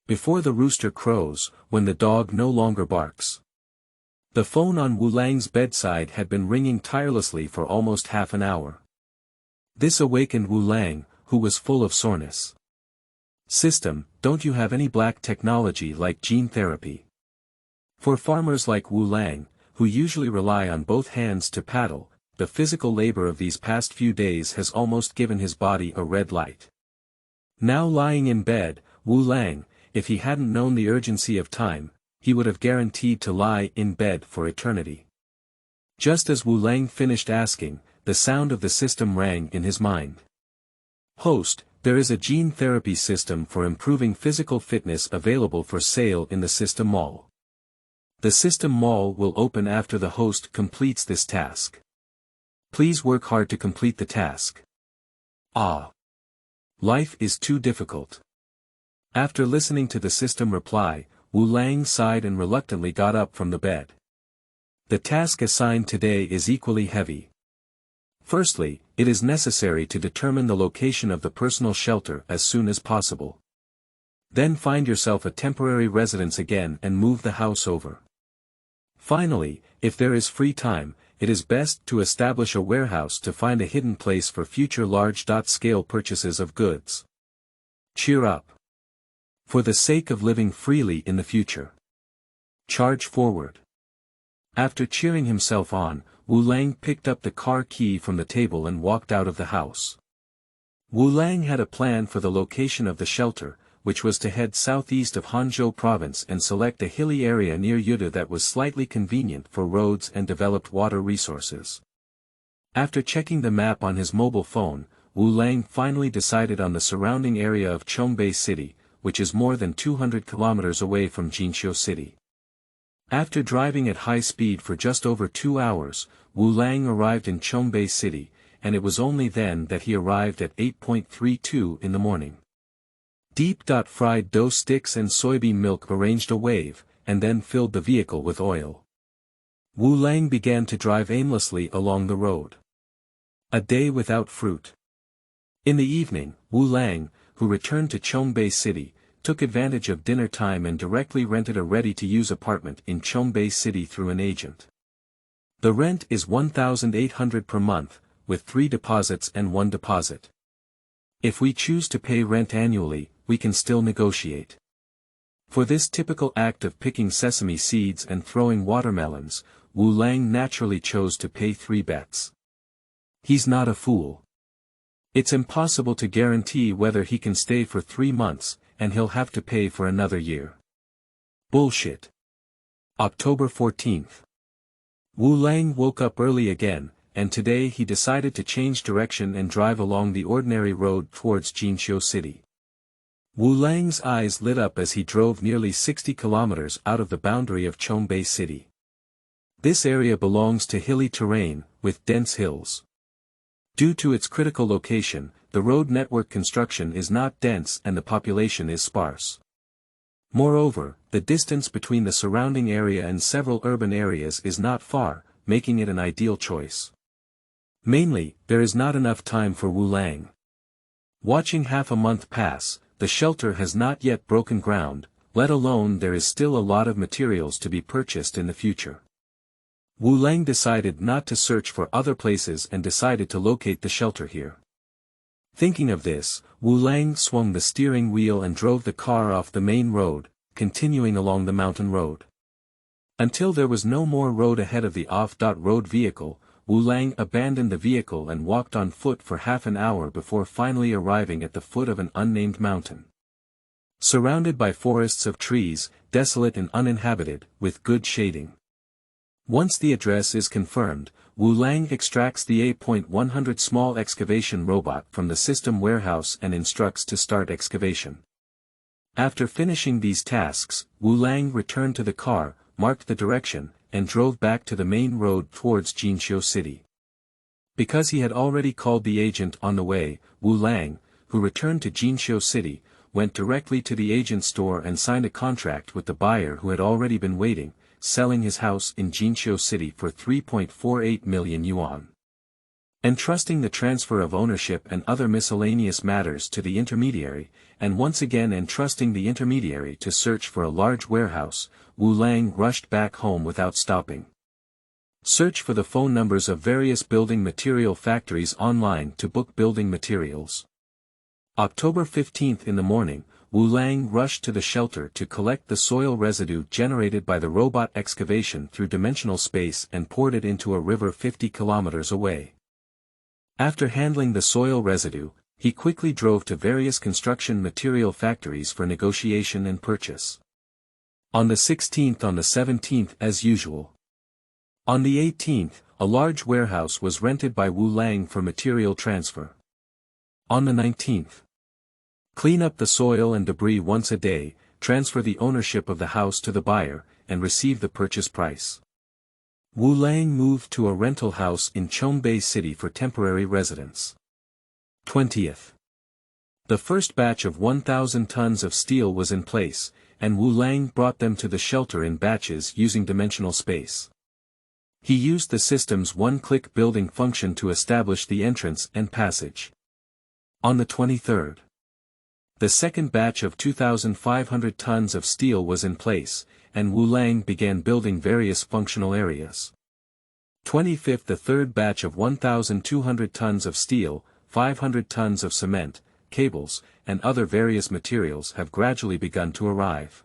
Before the rooster crows, when the dog no longer barks. The phone on Wu Lang's bedside had been ringing tirelessly for almost half an hour. This awakened Wu Lang, who was full of soreness. System, don't you have any black technology like gene therapy? For farmers like Wu Lang, who usually rely on both hands to paddle, the physical labor of these past few days has almost given his body a red light. Now lying in bed, Wu Lang, if he hadn't known the urgency of time, he would have guaranteed to lie in bed for eternity. Just as Wu Lang finished asking, the sound of the system rang in his mind. Host, there is a gene therapy system for improving physical fitness available for sale in the System Mall. The System Mall will open after the host completes this task. Please work hard to complete the task. Ah. Life is too difficult. After listening to the system reply, Wu Lang sighed and reluctantly got up from the bed. The task assigned today is equally heavy. Firstly, it is necessary to determine the location of the personal shelter as soon as possible. Then find yourself a temporary residence again and move the house over. Finally, if there is free time, it is best to establish a warehouse to find a hidden place for future large-scale purchases of goods. Cheer up. For the sake of living freely in the future. Charge forward. After cheering himself on, Wu Lang picked up the car key from the table and walked out of the house. Wu Lang had a plan for the location of the shelter, which was to head southeast of Hanzhou province and select a hilly area near Yude that was slightly convenient for roads and developed water resources. After checking the map on his mobile phone, Wu Lang finally decided on the surrounding area of Chongbei City, which is more than 200 kilometers away from Jinqiu City. After driving at high speed for just over 2 hours, Wu Lang arrived in Chongbei City, and it was only then that he arrived at 8:32 in the morning. Fried dough sticks and soybean milk arranged a wave, and then filled the vehicle with oil. Wu Lang began to drive aimlessly along the road. A day without fruit. In the evening, Wu Lang, who returned to Chongbei City, took advantage of dinner time and directly rented a ready-to-use apartment in Chongbei City through an agent. The rent is 1,800 per month, with 3 deposits and 1 deposit. If we choose to pay rent annually, we can still negotiate. For this typical act of picking sesame seeds and throwing watermelons, Wu Lang naturally chose to pay 3 bets. He's not a fool. It's impossible to guarantee whether he can stay for 3 months, and he'll have to pay for another year. Bullshit. October 14th. Wu Lang woke up early again, and today he decided to change direction and drive along the ordinary road towards Jinqiu City. Wu Lang's eyes lit up as he drove nearly 60 kilometers out of the boundary of Chongbei City. This area belongs to hilly terrain, with dense hills. Due to its critical location, the road network construction is not dense and the population is sparse. Moreover, the distance between the surrounding area and several urban areas is not far, making it an ideal choice. Mainly, there is not enough time for Wu Lang. Watching half a month pass, the shelter has not yet broken ground, let alone there is still a lot of materials to be purchased in the future. Wu Lang decided not to search for other places and decided to locate the shelter here. Thinking of this, Wu Lang swung the steering wheel and drove the car off the main road, continuing along the mountain road. Until there was no more road ahead of the off-road vehicle, Wu Lang abandoned the vehicle and walked on foot for half an hour before finally arriving at the foot of an unnamed mountain. Surrounded by forests of trees, desolate and uninhabited, with good shading. Once the address is confirmed, Wu Lang extracts the EP1-10 small excavation robot from the system warehouse and instructs to start excavation. After finishing these tasks, Wu Lang returned to the car, marked the direction, and drove back to the main road towards Jinqiu City. Because he had already called the agent on the way, Wu Lang, who returned to Jinqiu City, went directly to the agent's store and signed a contract with the buyer who had already been waiting, selling his house in Jinqiu City for 3.48 million yuan. Entrusting the transfer of ownership and other miscellaneous matters to the intermediary, and once again entrusting the intermediary to search for a large warehouse, Wu Lang rushed back home without stopping. Search for the phone numbers of various building material factories online to book building materials. October 15th in the morning, Wu Lang rushed to the shelter to collect the soil residue generated by the robot excavation through dimensional space and poured it into a river 50 kilometers away. After handling the soil residue, he quickly drove to various construction material factories for negotiation and purchase. On the 16th on the 17th as usual. On the 18th, a large warehouse was rented by Wu Lang for material transfer. On the 19th. Clean up the soil and debris once a day, transfer the ownership of the house to the buyer, and receive the purchase price. Wu Lang moved to a rental house in Chongbei City for temporary residence. 20th. The first batch of 1,000 tons of steel was in place, and Wu Lang brought them to the shelter in batches using dimensional space. He used the system's one-click building function to establish the entrance and passage. On the 23rd. The second batch of 2,500 tons of steel was in place, and Wu Lang began building various functional areas. 25th. The third batch of 1,200 tons of steel, 500 tons of cement, cables, and other various materials have gradually begun to arrive.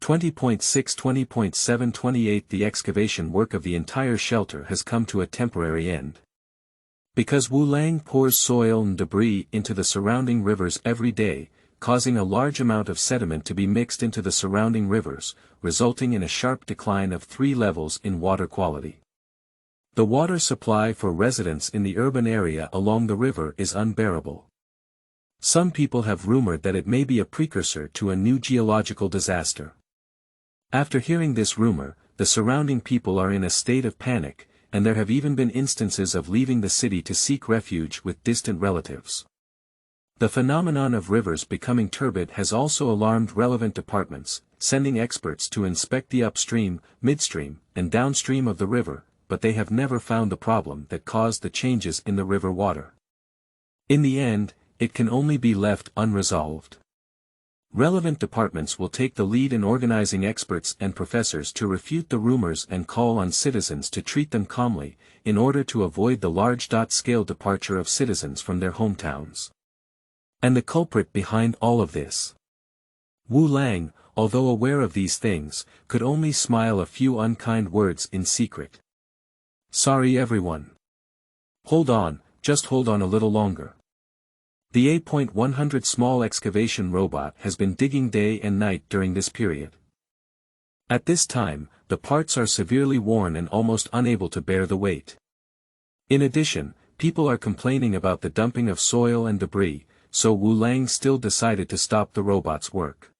20.6 20.7 28 The excavation work of the entire shelter has come to a temporary end. Because Wu Lang pours soil and debris into the surrounding rivers every day, causing a large amount of sediment to be mixed into the surrounding rivers, resulting in a sharp decline of 3 levels in water quality. The water supply for residents in the urban area along the river is unbearable. Some people have rumored that it may be a precursor to a new geological disaster. After hearing this rumor, the surrounding people are in a state of panic, and there have even been instances of leaving the city to seek refuge with distant relatives. The phenomenon of rivers becoming turbid has also alarmed relevant departments, sending experts to inspect the upstream, midstream, and downstream of the river, but they have never found the problem that caused the changes in the river water. In the end, it can only be left unresolved. Relevant departments will take the lead in organizing experts and professors to refute the rumors and call on citizens to treat them calmly, in order to avoid the large-scale departure of citizens from their hometowns. And the culprit behind all of this? Wu Lang, although aware of these things, could only smile a few unkind words in secret. Sorry everyone. Hold on, just hold on a little longer. The EP1-10 small excavation robot has been digging day and night during this period. At this time, the parts are severely worn and almost unable to bear the weight. In addition, people are complaining about the dumping of soil and debris, so Wu Lang still decided to stop the robot's work.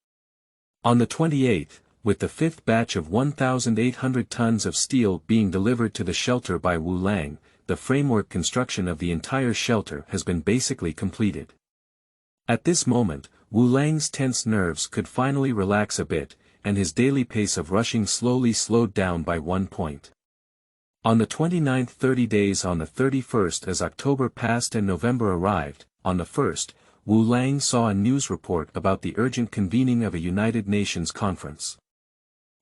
On the 28th, with the fifth batch of 1,800 tons of steel being delivered to the shelter by Wu Lang, the framework construction of the entire shelter has been basically completed. At this moment, Wu Lang's tense nerves could finally relax a bit, and his daily pace of rushing slowly slowed down by 1 point. On the 29th, 30 days on the 31st as October passed and November arrived, on the 1st, Wu Lang saw a news report about the urgent convening of a United Nations conference.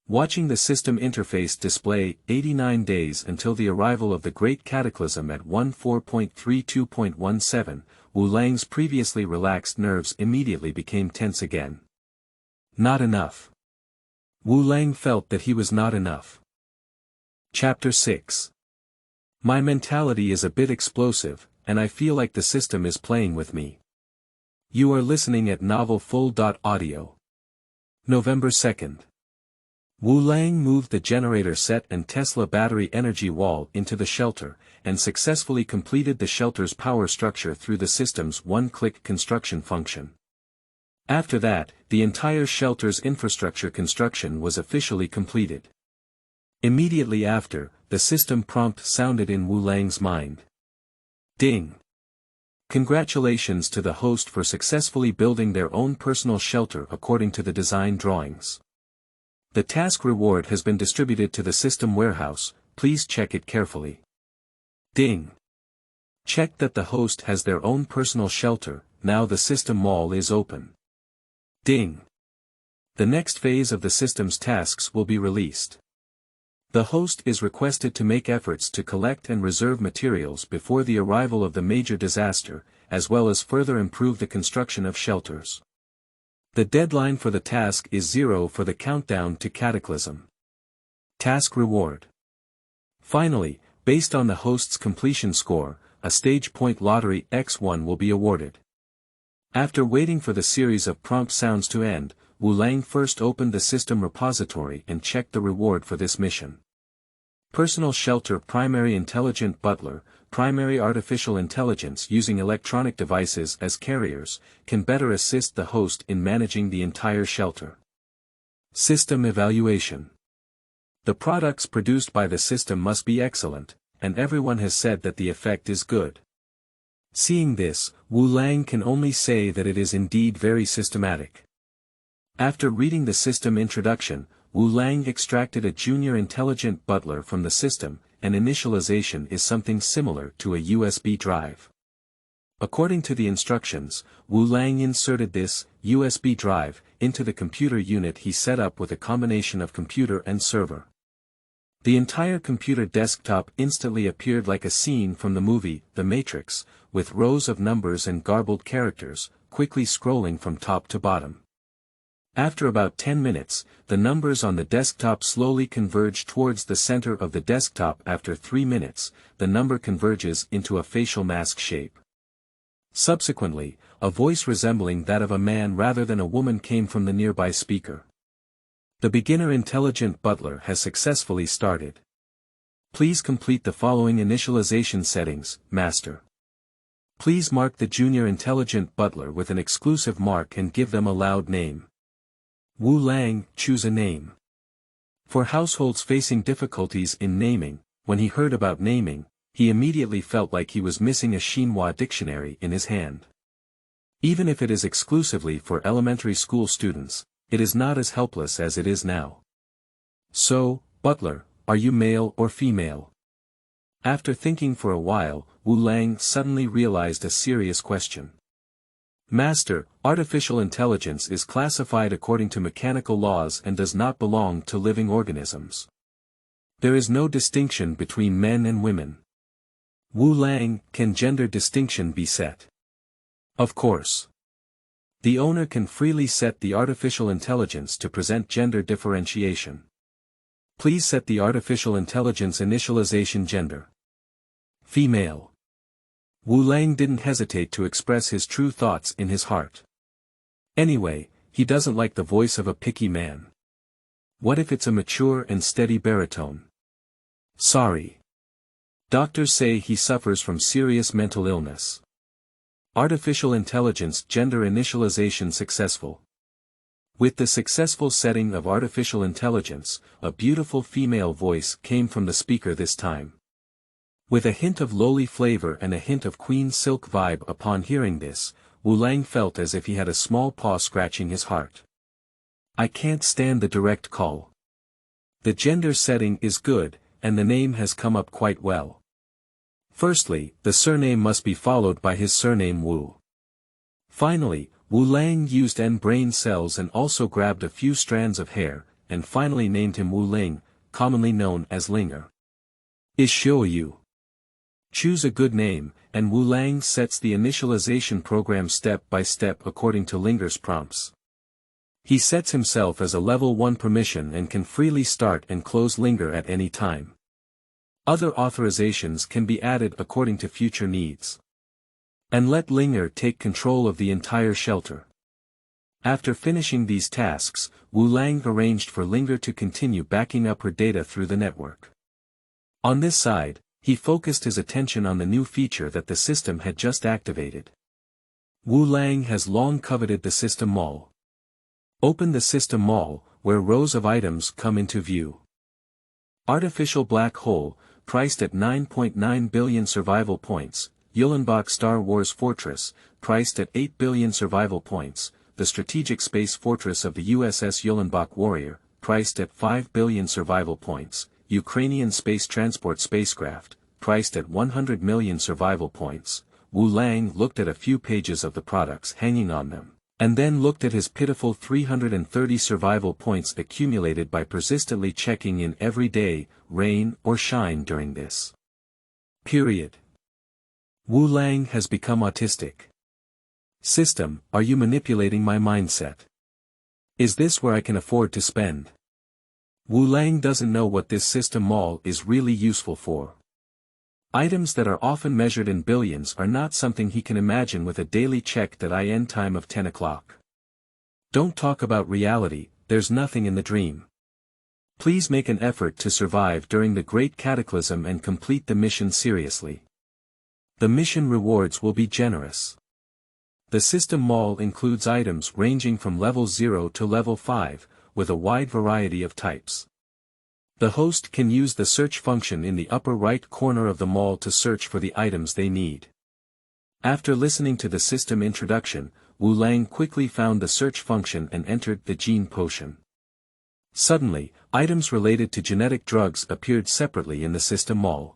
Watching the system interface display 89 days until the arrival of the Great Cataclysm at 14.32.17, Wu Lang's previously relaxed nerves immediately became tense again. Not enough. Wu Lang felt that he was not enough. Chapter 6. My mentality is a bit explosive, and I feel like the system is playing with me. You are listening at novelfull.audio. November 2nd. Wu Lang moved the generator set and Tesla battery energy wall into the shelter, and successfully completed the shelter's power structure through the system's one-click construction function. After that, the entire shelter's infrastructure construction was officially completed. Immediately after, the system prompt sounded in Wu Lang's mind. Ding! Congratulations to the host for successfully building their own personal shelter according to the design drawings. The task reward has been distributed to the system warehouse, please check it carefully. Ding! Check that the host has their own personal shelter, now the system mall is open. Ding! The next phase of the system's tasks will be released. The host is requested to make efforts to collect and reserve materials before the arrival of the major disaster, as well as further improve the construction of shelters. The deadline for the task is 0 for the countdown to Cataclysm. Task reward. Finally, based on the host's completion score, a stage point lottery X1 will be awarded. After waiting for the series of prompt sounds to end, Wu Lang first opened the system repository and checked the reward for this mission. Personal Shelter Primary Intelligent Butler, Primary Artificial Intelligence using electronic devices as carriers, can better assist the host in managing the entire shelter. System Evaluation. The products produced by the system must be excellent, and everyone has said that the effect is good. Seeing this, Wu Lang can only say that it is indeed very systematic. After reading the system introduction, Wu Lang extracted a junior intelligent butler from the system, and initialization is something similar to a USB drive. According to the instructions, Wu Lang inserted this USB drive into the computer unit he set up with a combination of computer and server. The entire computer desktop instantly appeared like a scene from the movie The Matrix, with rows of numbers and garbled characters, quickly scrolling from top to bottom. After about 10 minutes, the numbers on the desktop slowly converge towards the center of the desktop. After 3 minutes, the number converges into a facial mask shape. Subsequently, a voice resembling that of a man rather than a woman came from the nearby speaker. The beginner intelligent butler has successfully started. Please complete the following initialization settings, Master. Please mark the junior intelligent butler with an exclusive mark and give them a loud name. Wu Lang, choose a name. For households facing difficulties in naming, when he heard about naming, he immediately felt like he was missing a Xinhua dictionary in his hand. Even if it is exclusively for elementary school students, it is not as helpless as it is now. So, butler, are you male or female? After thinking for a while, Wu Lang suddenly realized a serious question. Master, artificial intelligence is classified according to mechanical laws and does not belong to living organisms. There is no distinction between men and women. Wu Lang, can gender distinction be set? Of course. The owner can freely set the artificial intelligence to present gender differentiation. Please set the artificial intelligence initialization gender. Female. Wu Lang didn't hesitate to express his true thoughts in his heart. Anyway, he doesn't like the voice of a picky man. What if it's a mature and steady baritone? Sorry. Doctors say he suffers from serious mental illness. Artificial intelligence gender initialization successful. With the successful setting of artificial intelligence, a beautiful female voice came from the speaker this time. With a hint of lowly flavor and a hint of queen silk vibe upon hearing this, Wu Lang felt as if he had a small paw scratching his heart. I can't stand the direct call. The gender setting is good, and the name has come up quite well. Firstly, the surname must be followed by his surname Wu. Finally, Wu Lang used brain cells and also grabbed a few strands of hair, and finally named him Wu Ling, commonly known as Linger. Yu. Choose a good name, and Wu Lang sets the initialization program step by step according to Linger's prompts. He sets himself as a level 1 permission and can freely start and close Linger at any time. Other authorizations can be added according to future needs. And let Linger take control of the entire shelter. After finishing these tasks, Wu Lang arranged for Linger to continue backing up her data through the network. On this side, he focused his attention on the new feature that the system had just activated. Wu Lang has long coveted the system mall. Open the system mall, where rows of items come into view. Artificial black hole, priced at 9.9 billion survival points. Yulunbok Star Wars Fortress, priced at 8 billion survival points. The strategic space fortress of the USS Yulunbok Warrior, priced at 5 billion survival points. Ukrainian space transport spacecraft, priced at 100 million survival points. Wu Lang looked at a few pages of the products hanging on them, and then looked at his pitiful 330 survival points accumulated by persistently checking in every day, rain or shine during this period. Wu Lang has become autistic. System, are you manipulating my mindset? Is this where I can afford to spend? Wu Lang doesn't know what this system mall is really useful for. Items that are often measured in billions are not something he can imagine with a daily check that end time of 10 o'clock. Don't talk about reality, there's nothing in the dream. Please make an effort to survive during the Great Cataclysm and complete the mission seriously. The mission rewards will be generous. The system mall includes items ranging from level 0 to level 5, with a wide variety of types. The host can use the search function in the upper right corner of the mall to search for the items they need. After listening to the system introduction, Wu Lang quickly found the search function and entered the gene potion. Suddenly, items related to genetic drugs appeared separately in the system mall.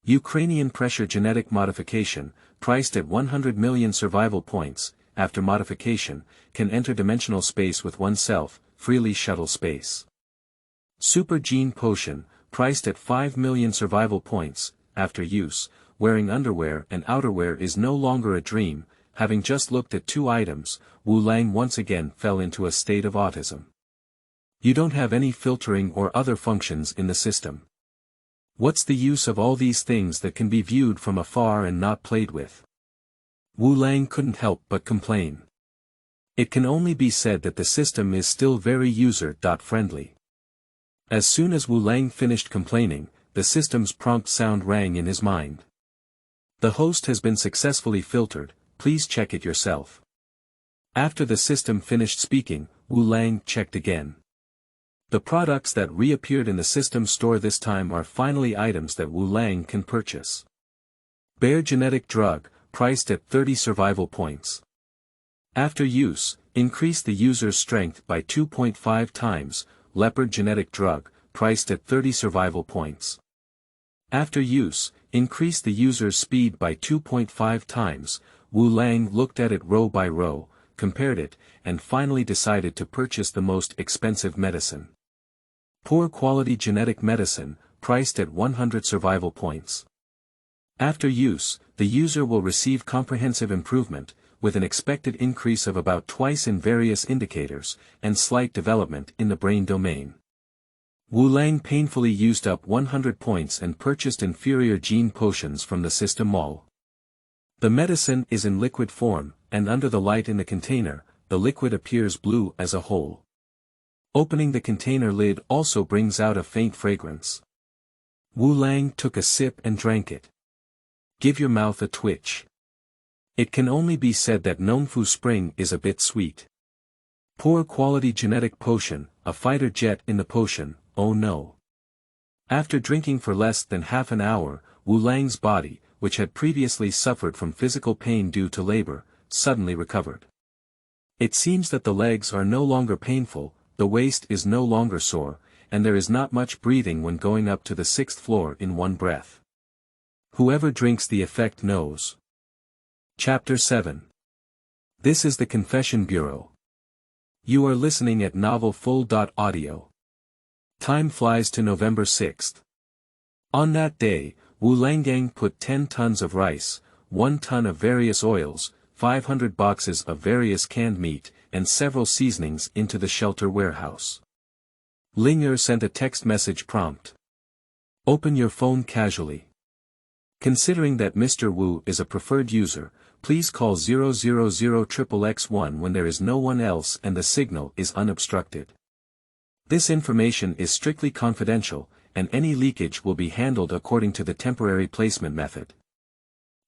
Ukrainian pressure genetic modification, priced at 100 million survival points, after modification, can enter dimensional space with oneself, freely shuttle space. Super gene potion, priced at 5 million survival points, after use, wearing underwear and outerwear is no longer a dream. Having just looked at 2 items, Wu Lang once again fell into a state of autism. You don't have any filtering or other functions in the system. What's the use of all these things that can be viewed from afar and not played with? Wu Lang couldn't help but complain. It can only be said that the system is still very user-friendly. As soon as Wu Lang finished complaining, the system's prompt sound rang in his mind. The host has been successfully filtered, please check it yourself. After the system finished speaking, Wu Lang checked again. The products that reappeared in the system store this time are finally items that Wu Lang can purchase. Bear genetic drug, priced at 30 survival points. After use, increase the user's strength by 2.5 times, leopard genetic drug, priced at 30 survival points. After use, increase the user's speed by 2.5 times. Wu Lang looked at it row by row, compared it, and finally decided to purchase the most expensive medicine. Poor quality genetic medicine, priced at 100 survival points. After use, the user will receive comprehensive improvement. with an expected increase of about twice in various indicators, and slight development in the brain domain. Wu Lang painfully used up 100 points and purchased inferior gene potions from the System Mall. The medicine is in liquid form, and under the light in the container, the liquid appears blue as a whole. Opening the container lid also brings out a faint fragrance. Wu Lang took a sip and drank it. Give your mouth a twitch. It can only be said that Nongfu Spring is a bit sweet. Poor quality genetic potion, a fighter jet in the potion, oh no. After drinking for less than half an hour, Wu Lang's body, which had previously suffered from physical pain due to labor, suddenly recovered. It seems that the legs are no longer painful, the waist is no longer sore, and there is not much breathing when going up to the 6th floor in one breath. Whoever drinks the effect knows. Chapter 7. This is the Confession Bureau. You are listening at novelfull.audio. Time flies to November 6th. On that day, Wu Langgang put 10 tons of rice, 1 ton of various oils, 500 boxes of various canned meat, and several seasonings into the shelter warehouse. Linger sent a text message prompt. Open your phone casually. Considering that Mr. Wu is a preferred user, please call 000XXX1 when there is no one else and the signal is unobstructed. This information is strictly confidential, and any leakage will be handled according to the temporary placement method.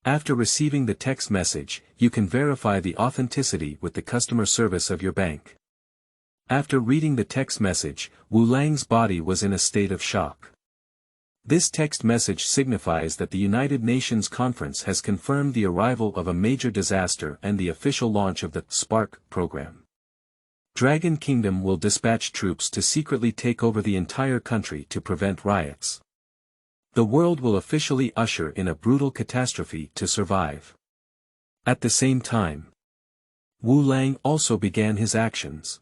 After receiving the text message, you can verify the authenticity with the customer service of your bank. After reading the text message, Wu Lang's body was in a state of shock. This text message signifies that the United Nations Conference has confirmed the arrival of a major disaster and the official launch of the Spark program. Dragon Kingdom will dispatch troops to secretly take over the entire country to prevent riots. The world will officially usher in a brutal catastrophe to survive. At the same time, Wu Lang also began his actions.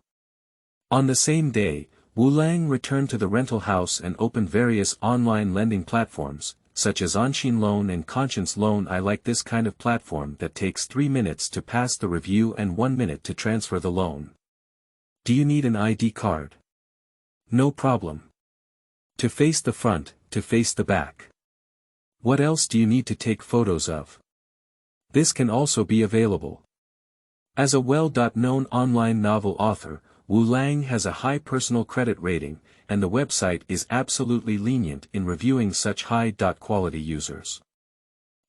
On the same day, Wu Lang returned to the rental house and opened various online lending platforms, such as Anshin Loan and Conscience Loan. I like this kind of platform that takes 3 minutes to pass the review and 1 minute to transfer the loan. Do you need an ID card? No problem. To face the front, to face the back. What else do you need to take photos of? This can also be available. As a well-known online novel author, Wu Lang has a high personal credit rating, and the website is absolutely lenient in reviewing such high-quality users.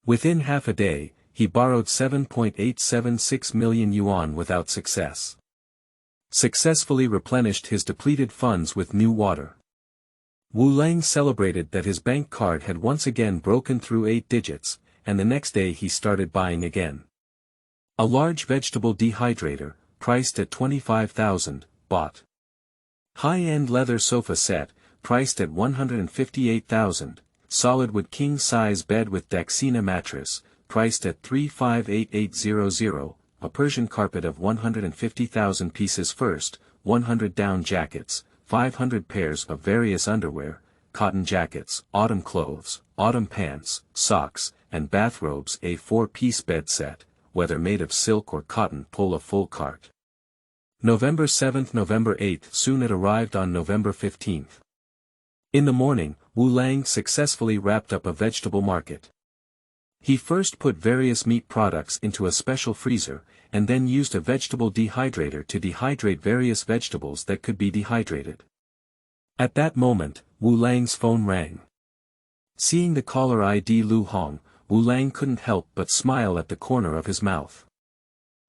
Within half a day, he borrowed 7.876 million yuan without success. Successfully replenished his depleted funds with new water. Wu Lang celebrated that his bank card had once again broken through 8 digits, and the next day he started buying again. A large vegetable dehydrator, priced at 25,000, bought. High-end leather sofa set, priced at 158,000, solid wood king-size bed with Daxina mattress, priced at 358800, a Persian carpet of 150,000 pieces first, 100 down jackets, 500 pairs of various underwear, cotton jackets, autumn clothes, autumn pants, socks, and bathrobes. A 4-piece bed set, whether made of silk or cotton, pull a full cart. November 7th, November 8th. Soon it arrived on November 15th. In the morning, Wu Lang successfully wrapped up a vegetable market. He first put various meat products into a special freezer, and then used a vegetable dehydrator to dehydrate various vegetables that could be dehydrated. At that moment, Wu Lang's phone rang. Seeing the caller ID Lu Hong, Wu Lang couldn't help but smile at the corner of his mouth.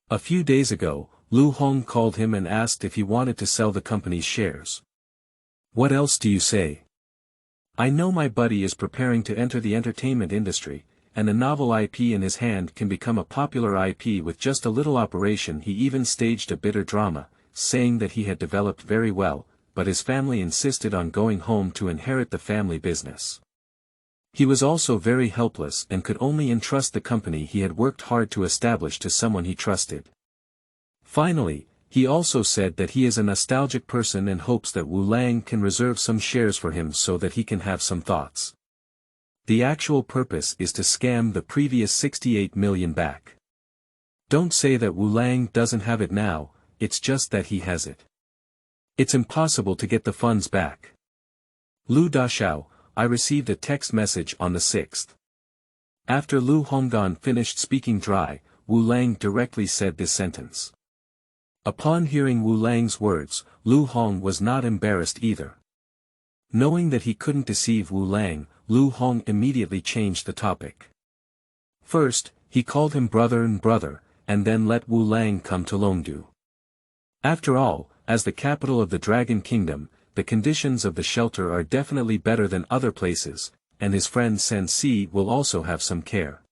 A few days ago, Lu Hong called him and asked if he wanted to sell the company's shares. What else do you say? I know my buddy is preparing to enter the entertainment industry, and a novel IP in his hand can become a popular IP with just a little operation. He even staged a bitter drama, saying that he had developed very well, but his family insisted on going home to inherit the family business. He was also very helpless and could only entrust the company he had worked hard to establish to someone he trusted. Finally, he also said that he is a nostalgic person and hopes that Wu Lang can reserve some shares for him so that he can have some thoughts. The actual purpose is to scam the previous 68 million back. Don't say that Wu Lang doesn't have it now, it's just that he has it. It's impossible to get the funds back. Lu Dashao, I received a text message on the 6th. After Lu Honggan finished speaking dry, Wu Lang directly said this sentence. Upon hearing Wu Lang's words, Lu Hong was not embarrassed either. Knowing that he couldn't deceive Wu Lang, Lu Hong immediately changed the topic. First, he called him brother and then let Wu Lang come to Longdu. After all, as the capital of the Dragon Kingdom, the conditions of the shelter are definitely better than other places, and his friend Sen Si will also have some care.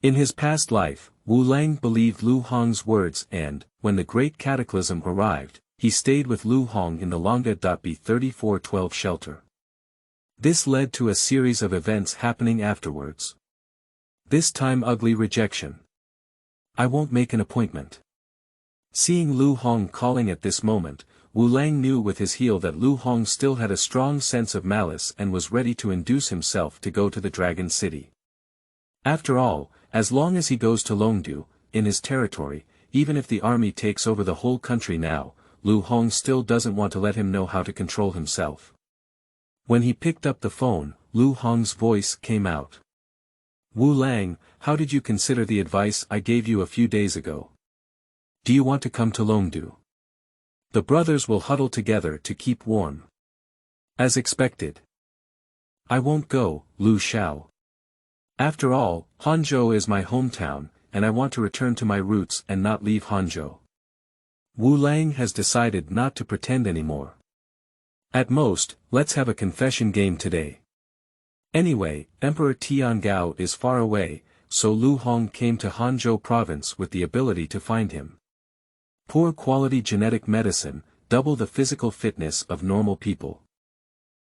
In his past life, Wu Lang believed Lu Hong's words and, when the Great Cataclysm arrived, he stayed with Lu Hong in the Longa.B3412 shelter. This led to a series of events happening afterwards. This time ugly rejection. I won't make an appointment. Seeing Lu Hong calling at this moment, Wu Lang knew with his heel that Lu Hong still had a strong sense of malice and was ready to induce himself to go to the Dragon City. After all, as long as he goes to Longdu, in his territory, even if the army takes over the whole country now, Lu Hong still doesn't want to let him know how to control himself. When he picked up the phone, Lu Hong's voice came out. Wu Lang, how did you consider the advice I gave you a few days ago? Do you want to come to Longdu? The brothers will huddle together to keep warm. As expected. I won't go, Lu Xiao. After all, Hangzhou is my hometown, and I want to return to my roots and not leave Hangzhou. Wu Lang has decided not to pretend anymore. At most, let's have a confession game today. Anyway, Emperor Tiangao is far away, so Lu Hong came to Hangzhou province with the ability to find him. Poor quality genetic medicine, double the physical fitness of normal people.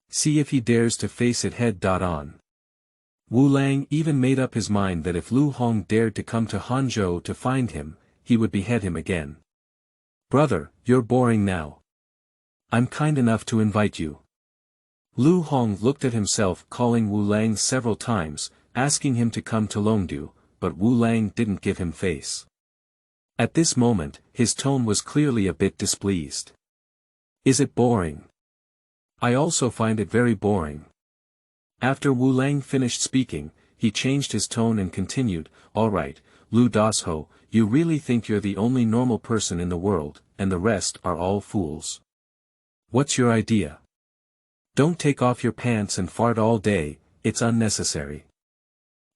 See if he dares to face it head-on. Wu Lang even made up his mind that if Lu Hong dared to come to Hangzhou to find him, he would behead him again. Brother, you're boring now. I'm kind enough to invite you. Lu Hong looked at himself calling Wu Lang several times, asking him to come to Longdu, but Wu Lang didn't give him face. At this moment, his tone was clearly a bit displeased. Is it boring? I also find it very boring. After Wu Lang finished speaking, he changed his tone and continued, Alright, Lu Dasho, you really think you're the only normal person in the world, and the rest are all fools. What's your idea? Don't take off your pants and fart all day, it's unnecessary.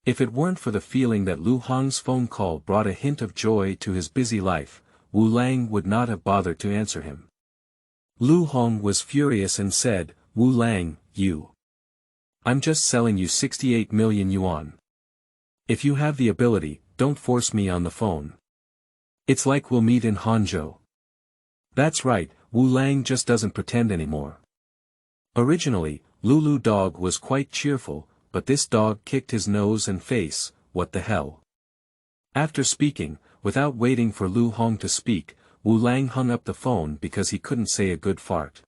If it weren't for the feeling that Lu Hong's phone call brought a hint of joy to his busy life, Wu Lang would not have bothered to answer him. Lu Hong was furious and said, Wu Lang, I'm just selling you 68 million yuan. If you have the ability, don't force me on the phone. It's like we'll meet in Hangzhou. That's right, Wu Lang just doesn't pretend anymore. Originally, Lulu Dog was quite cheerful, but this dog kicked his nose and face, what the hell. After speaking, without waiting for Lu Hong to speak, Wu Lang hung up the phone because he couldn't say a good fart.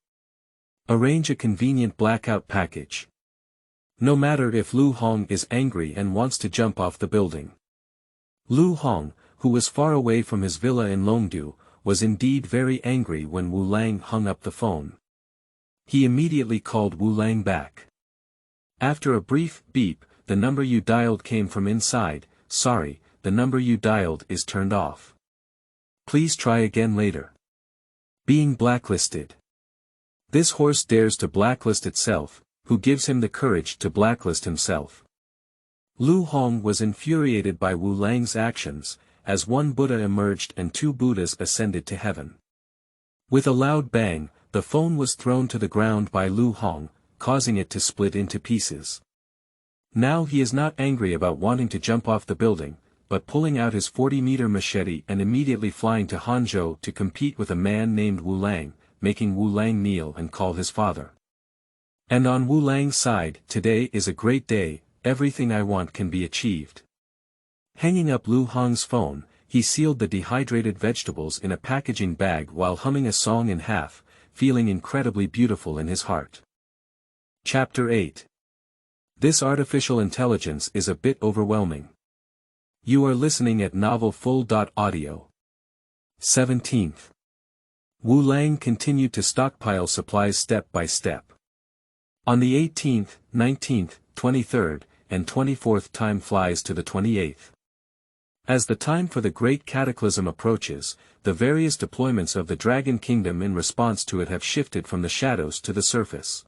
Arrange a convenient blackout package. No matter if Lu Hong is angry and wants to jump off the building. Lu Hong, who was far away from his villa in Longdu, was indeed very angry when Wu Lang hung up the phone. He immediately called Wu Lang back. After a brief beep, the number you dialed came from inside. Sorry, the number you dialed is turned off. Please try again later. Being blacklisted. This horse dares to blacklist itself, who gives him the courage to blacklist himself? Lu Hong was infuriated by Wu Lang's actions, as one Buddha emerged and two Buddhas ascended to heaven. With a loud bang, the phone was thrown to the ground by Lu Hong, causing it to split into pieces. Now he is not angry about wanting to jump off the building, but pulling out his 40-meter machete and immediately flying to Hangzhou to compete with a man named Wu Lang, making Wu Lang kneel and call his father. And on Wu Lang's side, today is a great day, everything I want can be achieved. Hanging up Lu Hong's phone, he sealed the dehydrated vegetables in a packaging bag while humming a song in half, feeling incredibly beautiful in his heart. Chapter 8. This artificial intelligence is a bit overwhelming. You are listening at Novel Full.audio. 17th. Wu Lang continued to stockpile supplies step by step. On the 18th, 19th, 23rd, and 24th time flies to the 28th. As the time for the Great Cataclysm approaches, the various deployments of the Dragon Kingdom in response to it have shifted from the shadows to the surface.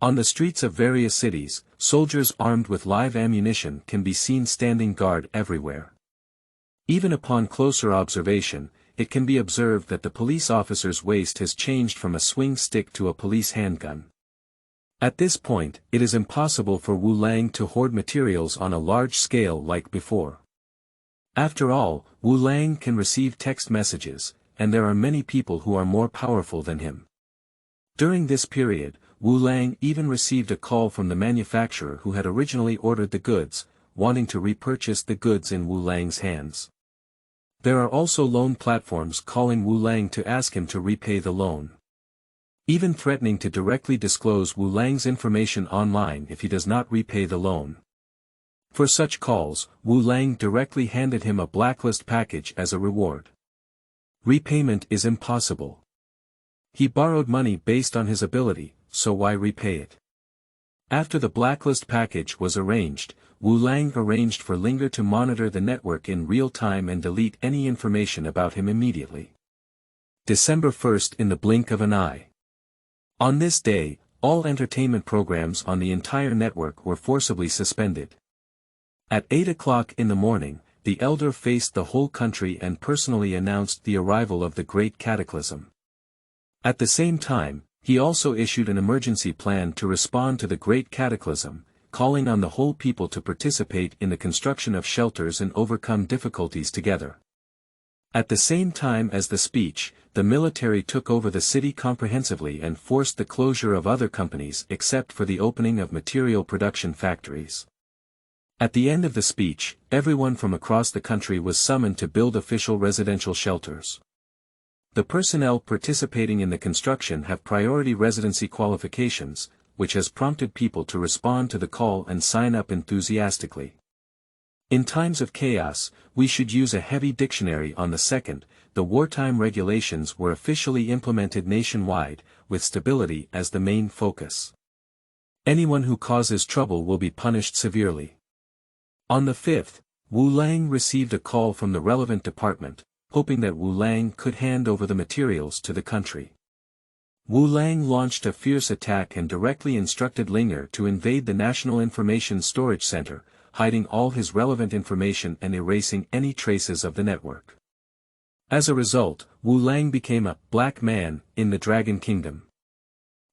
On the streets of various cities, soldiers armed with live ammunition can be seen standing guard everywhere. Even upon closer observation, it can be observed that the police officer's waist has changed from a swing stick to a police handgun. At this point, it is impossible for Wu Lang to hoard materials on a large scale like before. After all, Wu Lang can receive text messages, and there are many people who are more powerful than him. During this period, Wu Lang even received a call from the manufacturer who had originally ordered the goods, wanting to repurchase the goods in Wu Lang's hands. There are also loan platforms calling Wu Lang to ask him to repay the loan. Even threatening to directly disclose Wu Lang's information online if he does not repay the loan. For such calls, Wu Lang directly handed him a blacklist package as a reward. Repayment is impossible. He borrowed money based on his ability, so why repay it? After the blacklist package was arranged, Wu Lang arranged for Linger to monitor the network in real time and delete any information about him immediately. December 1st in the blink of an eye. On this day, all entertainment programs on the entire network were forcibly suspended. At 8 o'clock in the morning, the elder faced the whole country and personally announced the arrival of the Great Cataclysm. At the same time, he also issued an emergency plan to respond to the Great Cataclysm, calling on the whole people to participate in the construction of shelters and overcome difficulties together. At the same time as the speech, the military took over the city comprehensively and forced the closure of other companies except for the opening of material production factories. At the end of the speech, everyone from across the country was summoned to build official residential shelters. The personnel participating in the construction have priority residency qualifications, which has prompted people to respond to the call and sign up enthusiastically. In times of chaos, we should use a heavy dictionary. On the 2nd, the wartime regulations were officially implemented nationwide, with stability as the main focus. Anyone who causes trouble will be punished severely. On the 5th, Wu Lang received a call from the relevant department, hoping that Wu Lang could hand over the materials to the country. Wu Lang launched a fierce attack and directly instructed Linger to invade the National Information Storage Center, hiding all his relevant information and erasing any traces of the network. As a result, Wu Lang became a black man in the Dragon Kingdom.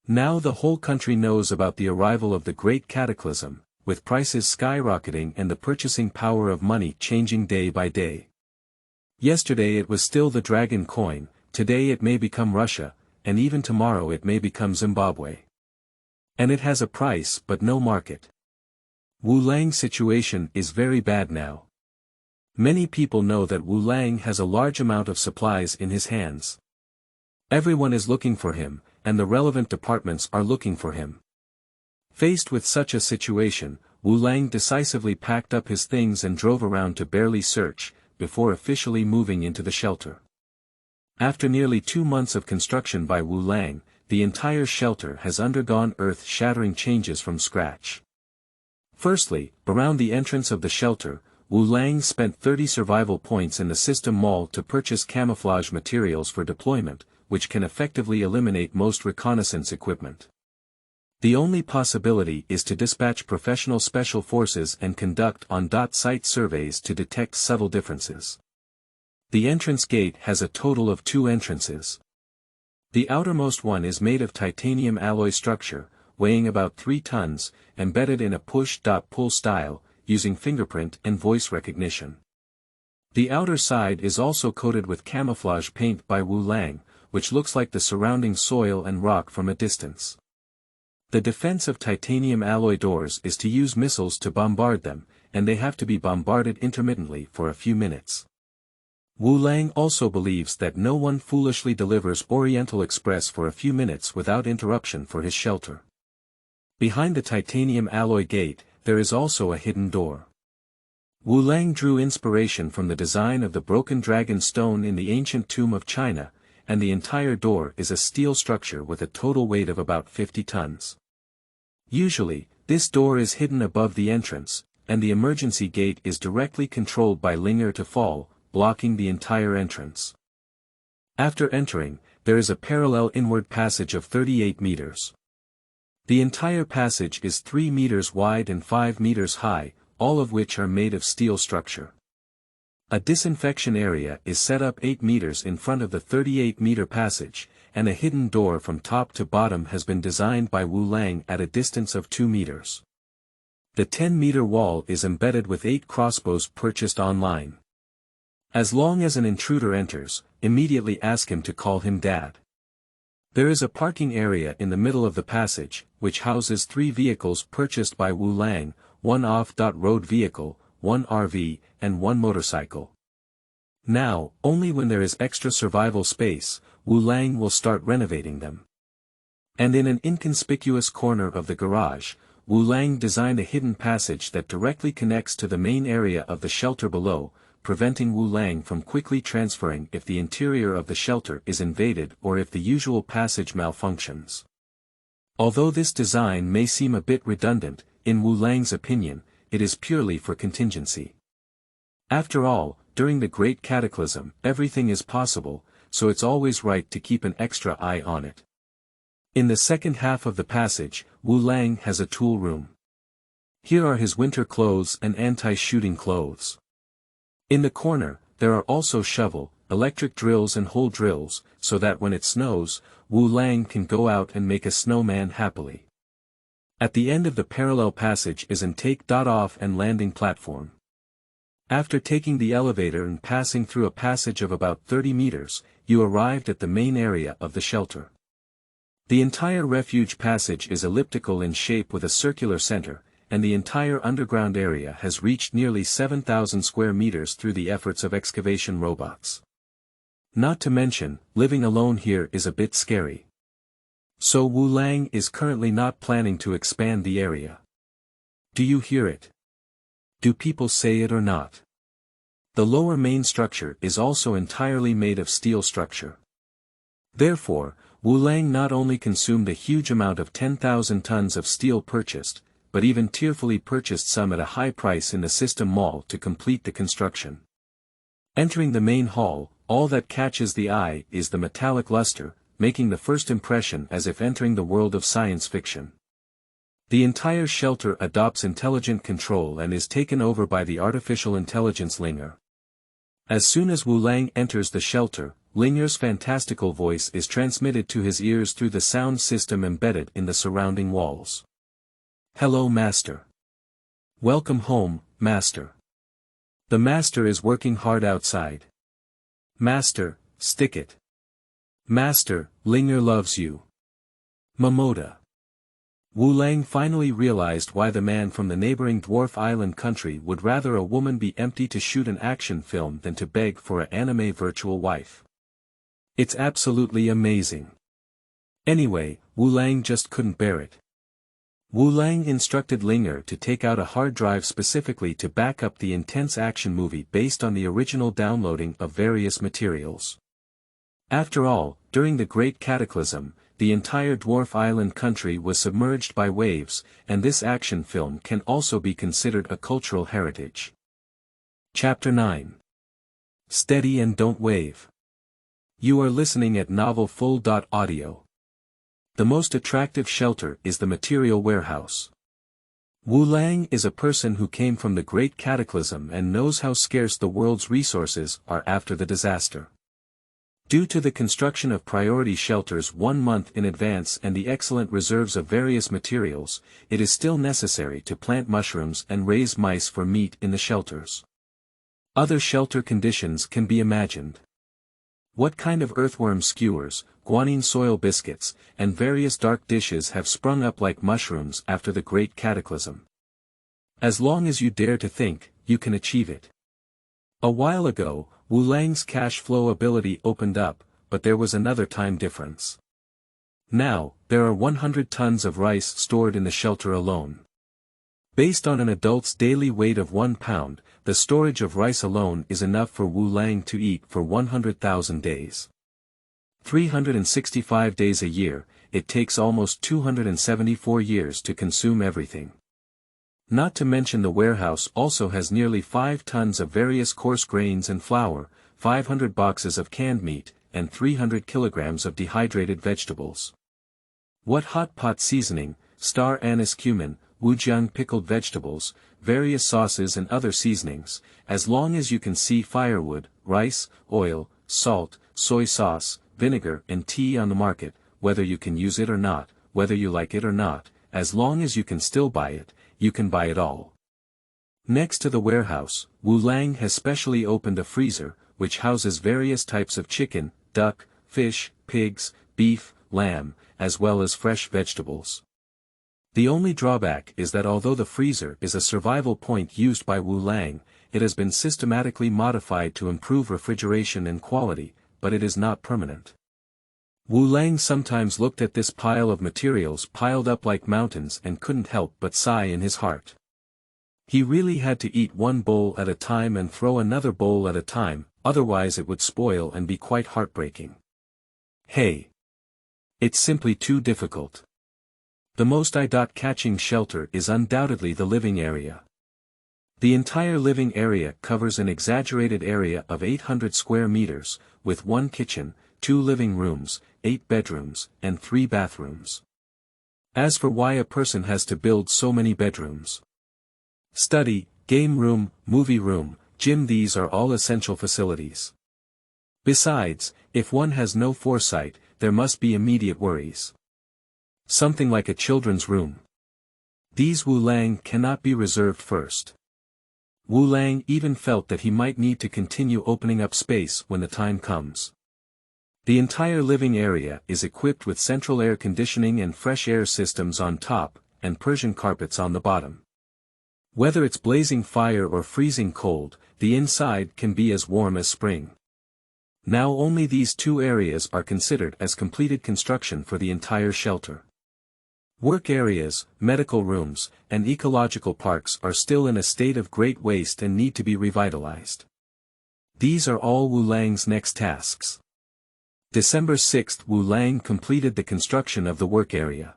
Now the whole country knows about the arrival of the Great Cataclysm, with prices skyrocketing and the purchasing power of money changing day by day. Yesterday it was still the dragon coin, today it may become Russia, and even tomorrow it may become Zimbabwe. And it has a price but no market. Wu Lang's situation is very bad now. Many people know that Wu Lang has a large amount of supplies in his hands. Everyone is looking for him, and the relevant departments are looking for him. Faced with such a situation, Wu Lang decisively packed up his things and drove around to barely search, before officially moving into the shelter. After nearly 2 months of construction by Wu Lang, the entire shelter has undergone earth-shattering changes from scratch. Firstly, around the entrance of the shelter, Wu Lang spent 30 survival points in the system mall to purchase camouflage materials for deployment, which can effectively eliminate most reconnaissance equipment. The only possibility is to dispatch professional special forces and conduct on-site surveys to detect subtle differences. The entrance gate has a total of 2 entrances. The outermost one is made of titanium alloy structure, weighing about 3 tons, embedded in a push-pull style, using fingerprint and voice recognition. The outer side is also coated with camouflage paint by Wu Lang, which looks like the surrounding soil and rock from a distance. The defense of titanium alloy doors is to use missiles to bombard them, and they have to be bombarded intermittently for a few minutes. Wu Lang also believes that no one foolishly delivers Oriental Express for a few minutes without interruption for his shelter. Behind the titanium alloy gate, there is also a hidden door. Wu Lang drew inspiration from the design of the broken dragon stone in the ancient tomb of China, and the entire door is a steel structure with a total weight of about 50 tons. Usually, this door is hidden above the entrance, and the emergency gate is directly controlled by Linger to fall, blocking the entire entrance. After entering, there is a parallel inward passage of 38 meters. The entire passage is 3 meters wide and 5 meters high, all of which are made of steel structure. A disinfection area is set up 8 meters in front of the 38-meter passage, and a hidden door from top to bottom has been designed by Wu Lang at a distance of 2 meters. The 10-meter wall is embedded with 8 crossbows purchased online. As long as an intruder enters, immediately ask him to call him Dad. There is a parking area in the middle of the passage, which houses 3 vehicles purchased by Wu Lang, 1 off-road vehicle, 1 RV, and 1 motorcycle. Now, only when there is extra survival space, Wu Lang will start renovating them. And in an inconspicuous corner of the garage, Wu Lang designed a hidden passage that directly connects to the main area of the shelter below, preventing Wu Lang from quickly transferring if the interior of the shelter is invaded or if the usual passage malfunctions. Although this design may seem a bit redundant, in Wu Lang's opinion, it is purely for contingency. After all, during the Great Cataclysm, everything is possible, so it's always right to keep an extra eye on it. In the second half of the passage, Wu Lang has a tool room. Here are his winter clothes and anti-shooting clothes. In the corner, there are also shovel, electric drills and hole drills, so that when it snows, Wu Lang can go out and make a snowman happily. At the end of the parallel passage is an take-off and landing platform. After taking the elevator and passing through a passage of about 30 meters, you arrived at the main area of the shelter. The entire refuge passage is elliptical in shape with a circular center, and the entire underground area has reached nearly 7,000 square meters through the efforts of excavation robots. Not to mention, living alone here is a bit scary. So Wu Lang is currently not planning to expand the area. Do you hear it? Do people say it or not? The lower main structure is also entirely made of steel structure. Therefore, Wu Lang not only consumed a huge amount of 10,000 tons of steel purchased, but even tearfully purchased some at a high price in the System Mall to complete the construction. Entering the main hall, all that catches the eye is the metallic luster, making the first impression as if entering the world of science fiction. The entire shelter adopts intelligent control and is taken over by the artificial intelligence Linger. As soon as Wu Lang enters the shelter, Linger's fantastical voice is transmitted to his ears through the sound system embedded in the surrounding walls. Hello Master. Welcome home, Master. The Master is working hard outside. Master, stick it. Master, Linger loves you. Mamoda. Wu Lang finally realized why the man from the neighboring dwarf island country would rather a woman be empty to shoot an action film than to beg for an anime virtual wife. It's absolutely amazing. Anyway, Wu Lang just couldn't bear it. Wu Lang instructed Linger to take out a hard drive specifically to back up the intense action movie based on the original downloading of various materials. After all, during the Great Cataclysm, the entire dwarf island country was submerged by waves, and this action film can also be considered a cultural heritage. Chapter 9. Steady and Don't Wave. You are listening at novelfull.audio. The most attractive shelter is the material warehouse. Wu Lang is a person who came from the Great Cataclysm and knows how scarce the world's resources are after the disaster. Due to the construction of priority shelters 1 month in advance and the excellent reserves of various materials, it is still necessary to plant mushrooms and raise mice for meat in the shelters. Other shelter conditions can be imagined. What kind of earthworm skewers, guanine soil biscuits, and various dark dishes have sprung up like mushrooms after the Great Cataclysm? As long as you dare to think, you can achieve it. A while ago, Wu Lang's cash flow ability opened up, but there was another time difference. Now, there are 100 tons of rice stored in the shelter alone. Based on an adult's daily weight of 1 pound, the storage of rice alone is enough for Wu Lang to eat for 100,000 days. 365 days a year, it takes almost 274 years to consume everything. Not to mention the warehouse also has nearly 5 tons of various coarse grains and flour, 500 boxes of canned meat, and 300 kilograms of dehydrated vegetables. What hot pot seasoning, star anise cumin, wujiang pickled vegetables, various sauces and other seasonings, as long as you can see firewood, rice, oil, salt, soy sauce, vinegar and tea on the market, whether you can use it or not, whether you like it or not, as long as you can still buy it, you can buy it all. Next to the warehouse, Wu Lang has specially opened a freezer, which houses various types of chicken, duck, fish, pigs, beef, lamb, as well as fresh vegetables. The only drawback is that although the freezer is a survival point used by Wu Lang, it has been systematically modified to improve refrigeration and quality, but it is not permanent. Wu Lang sometimes looked at this pile of materials piled up like mountains and couldn't help but sigh in his heart. He really had to eat one bowl at a time and throw another bowl at a time, otherwise it would spoil and be quite heartbreaking. Hey! It's simply too difficult. The most eye-catching shelter is undoubtedly the living area. The entire living area covers an exaggerated area of 800 square meters, with 1 kitchen, 2 living rooms, 8 bedrooms, and 3 bathrooms. As for why a person has to build so many bedrooms. Study, game room, movie room, gym, these are all essential facilities. Besides, if one has no foresight, there must be immediate worries. Something like a children's room. These Wu Lang cannot be reserved first. Wu Lang even felt that he might need to continue opening up space when the time comes. The entire living area is equipped with central air conditioning and fresh air systems on top, and Persian carpets on the bottom. Whether it's blazing fire or freezing cold, the inside can be as warm as spring. Now only these 2 areas are considered as completed construction for the entire shelter. Work areas, medical rooms, and ecological parks are still in a state of great waste and need to be revitalized. These are all Wu Lang's next tasks. December 6, Wu Lang completed the construction of the work area.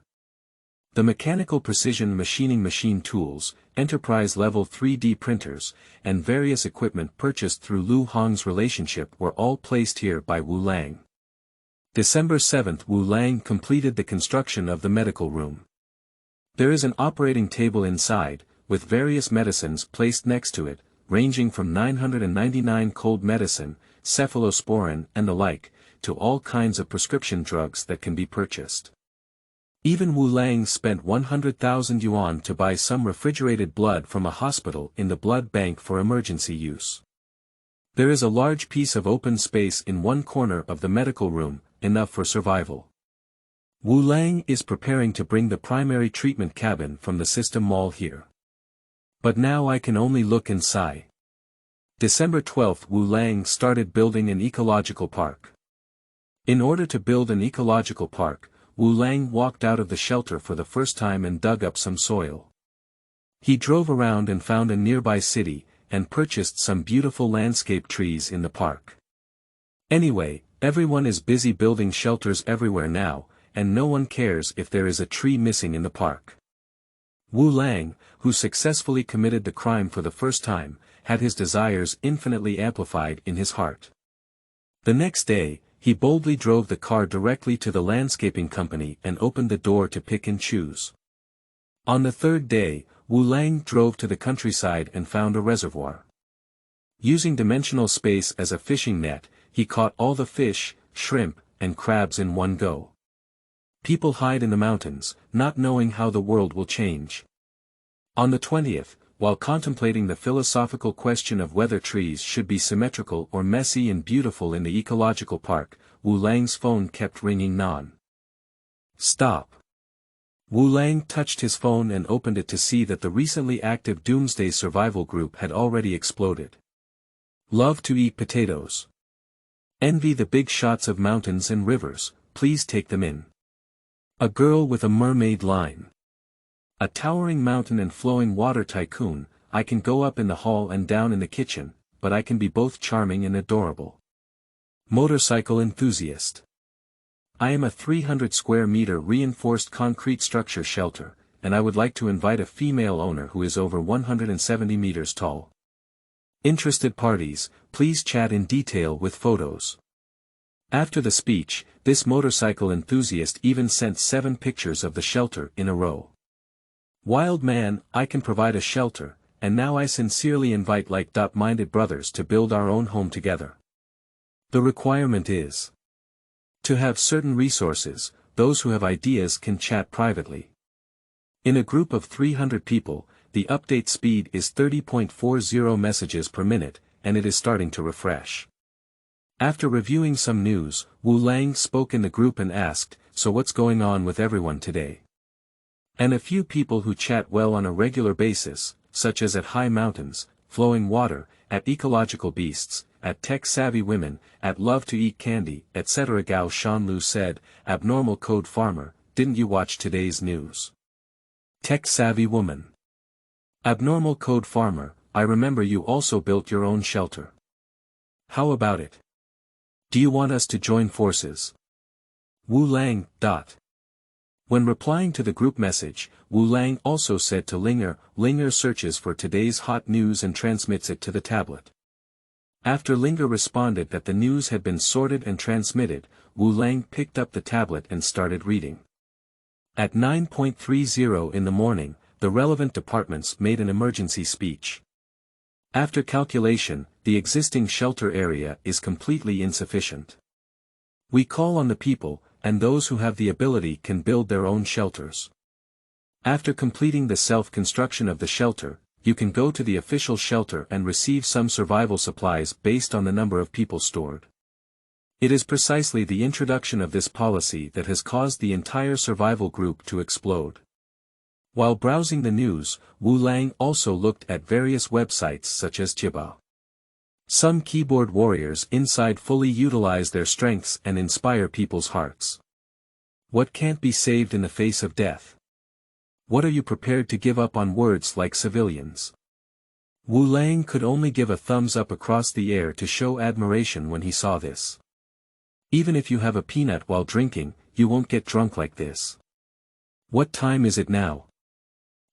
The mechanical precision machining machine tools, enterprise-level 3D printers, and various equipment purchased through Lu Hong's relationship were all placed here by Wu Lang. December 7, Wu Lang completed the construction of the medical room. There is an operating table inside, with various medicines placed next to it, ranging from 999 cold medicine, cephalosporin and the like, to all kinds of prescription drugs that can be purchased. Even Wu Lang spent 100,000 yuan to buy some refrigerated blood from a hospital in the blood bank for emergency use. There is a large piece of open space in one corner of the medical room, enough for survival. Wu Lang is preparing to bring the primary treatment cabin from the system mall here. But now I can only look and sigh. December 12, Wu Lang started building an ecological park. In order to build an ecological park, Wu Lang walked out of the shelter for the first time and dug up some soil. He drove around and found a nearby city, and purchased some beautiful landscape trees in the park. Anyway, everyone is busy building shelters everywhere now, and no one cares if there is a tree missing in the park. Wu Lang, who successfully committed the crime for the first time, had his desires infinitely amplified in his heart. The next day, he boldly drove the car directly to the landscaping company and opened the door to pick and choose. On the 3rd day, Wu Lang drove to the countryside and found a reservoir. Using dimensional space as a fishing net, he caught all the fish, shrimp, and crabs in one go. People hide in the mountains, not knowing how the world will change. On the 20th, while contemplating the philosophical question of whether trees should be symmetrical or messy and beautiful in the ecological park, Wu Lang's phone kept ringing non-stop. Wu Lang touched his phone and opened it to see that the recently active Doomsday Survival Group had already exploded. Love to eat potatoes. Envy the big shots of mountains and rivers, please take them in. A girl with a mermaid line. A towering mountain and flowing water tycoon, I can go up in the hall and down in the kitchen, but I can be both charming and adorable. Motorcycle enthusiast. I am a 300 square meter reinforced concrete structure shelter, and I would like to invite a female owner who is over 170 meters tall. Interested parties, please chat in detail with photos. After the speech, this motorcycle enthusiast even sent 7 pictures of the shelter in a row. Wild man, I can provide a shelter, and now I sincerely invite like-minded brothers to build our own home together. The requirement is to have certain resources. Those who have ideas can chat privately. In a group of 300 people, the update speed is 30.40 messages per minute, and it is starting to refresh. After reviewing some news, Wu Lang spoke in the group and asked, "So what's going on with everyone today?" And a few people who chat well on a regular basis, such as at high mountains, flowing water, at ecological beasts, at tech-savvy women, at love to eat candy, etc. Gao Shanlu said, "Abnormal code farmer, didn't you watch today's news? Tech-savvy woman. Abnormal code farmer, I remember you also built your own shelter. How about it? Do you want us to join forces?" Wu Lang. When replying to the group message, Wu Lang also said to Linger. Linger searches for today's hot news and transmits it to the tablet. After Linger responded that the news had been sorted and transmitted, Wu Lang picked up the tablet and started reading. At 9:30 in the morning, the relevant departments made an emergency speech. After calculation, the existing shelter area is completely insufficient. We call on the people, and those who have the ability can build their own shelters. After completing the self-construction of the shelter, you can go to the official shelter and receive some survival supplies based on the number of people stored. It is precisely the introduction of this policy that has caused the entire survival group to explode. While browsing the news, Wu Lang also looked at various websites such as Jiba. Some keyboard warriors inside fully utilize their strengths and inspire people's hearts. What can't be saved in the face of death? What are you prepared to give up on words like civilians? Wu Lang could only give a thumbs up across the air to show admiration when he saw this. Even if you have a peanut while drinking, you won't get drunk like this. What time is it now?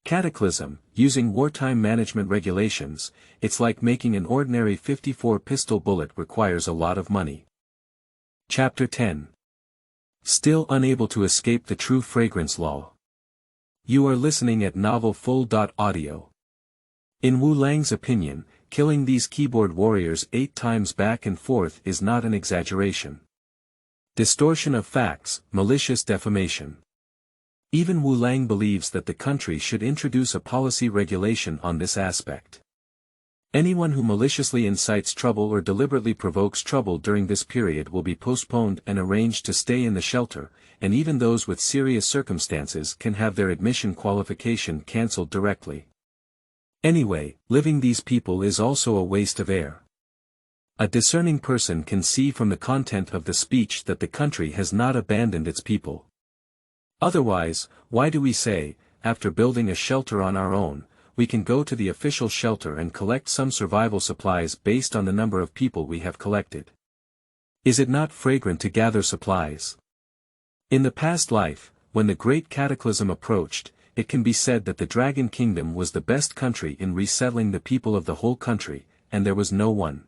Cataclysm, using wartime management regulations, it's like making an ordinary 54 pistol bullet requires a lot of money. Chapter 10. Still unable to escape the true fragrance law. You are listening at Novel Full.audio. In Wu Lang's opinion, killing these keyboard warriors 8 times back and forth is not an exaggeration. Distortion of facts, malicious defamation. Even Wu Lang believes that the country should introduce a policy regulation on this aspect. Anyone who maliciously incites trouble or deliberately provokes trouble during this period will be postponed and arranged to stay in the shelter, and even those with serious circumstances can have their admission qualification cancelled directly. Anyway, living these people is also a waste of air. A discerning person can see from the content of the speech that the country has not abandoned its people. Otherwise, why do we say, after building a shelter on our own, we can go to the official shelter and collect some survival supplies based on the number of people we have collected? Is it not fragrant to gather supplies? In the past life, when the Great Cataclysm approached, it can be said that the Dragon Kingdom was the best country in resettling the people of the whole country, and there was no one.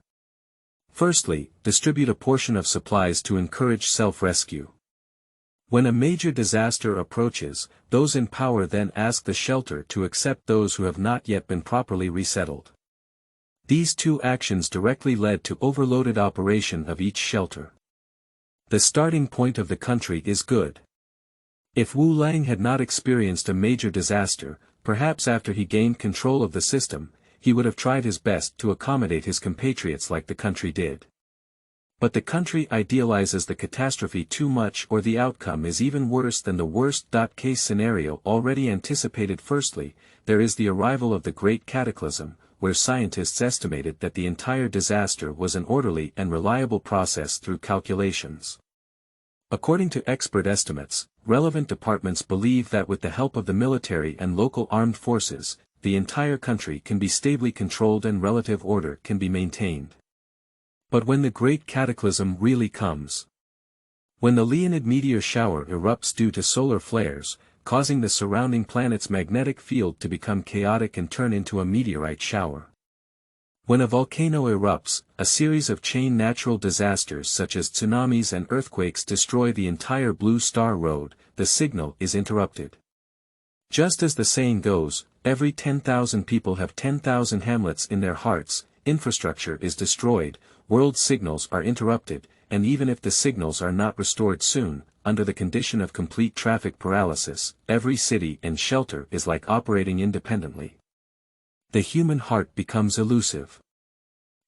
Firstly, distribute a portion of supplies to encourage self-rescue. When a major disaster approaches, those in power then ask the shelter to accept those who have not yet been properly resettled. These 2 actions directly led to overloaded operation of each shelter. The starting point of the country is good. If Wu Lang had not experienced a major disaster, perhaps after he gained control of the system, he would have tried his best to accommodate his compatriots like the country did. But the country idealizes the catastrophe too much, or the outcome is even worse than the worst-case scenario already anticipated. Firstly, there is the arrival of the Great Cataclysm, where scientists estimated that the entire disaster was an orderly and reliable process through calculations. According to expert estimates, relevant departments believe that with the help of the military and local armed forces, the entire country can be stably controlled and relative order can be maintained. But when the Great Cataclysm really comes, when the Leonid meteor shower erupts due to solar flares, causing the surrounding planet's magnetic field to become chaotic and turn into a meteorite shower. When a volcano erupts, a series of chain natural disasters such as tsunamis and earthquakes destroy the entire Blue Star Road, the signal is interrupted. Just as the saying goes, every 10,000 people have 10,000 hamlets in their hearts, infrastructure is destroyed, world signals are interrupted, and even if the signals are not restored soon, under the condition of complete traffic paralysis, every city and shelter is like operating independently. The human heart becomes elusive.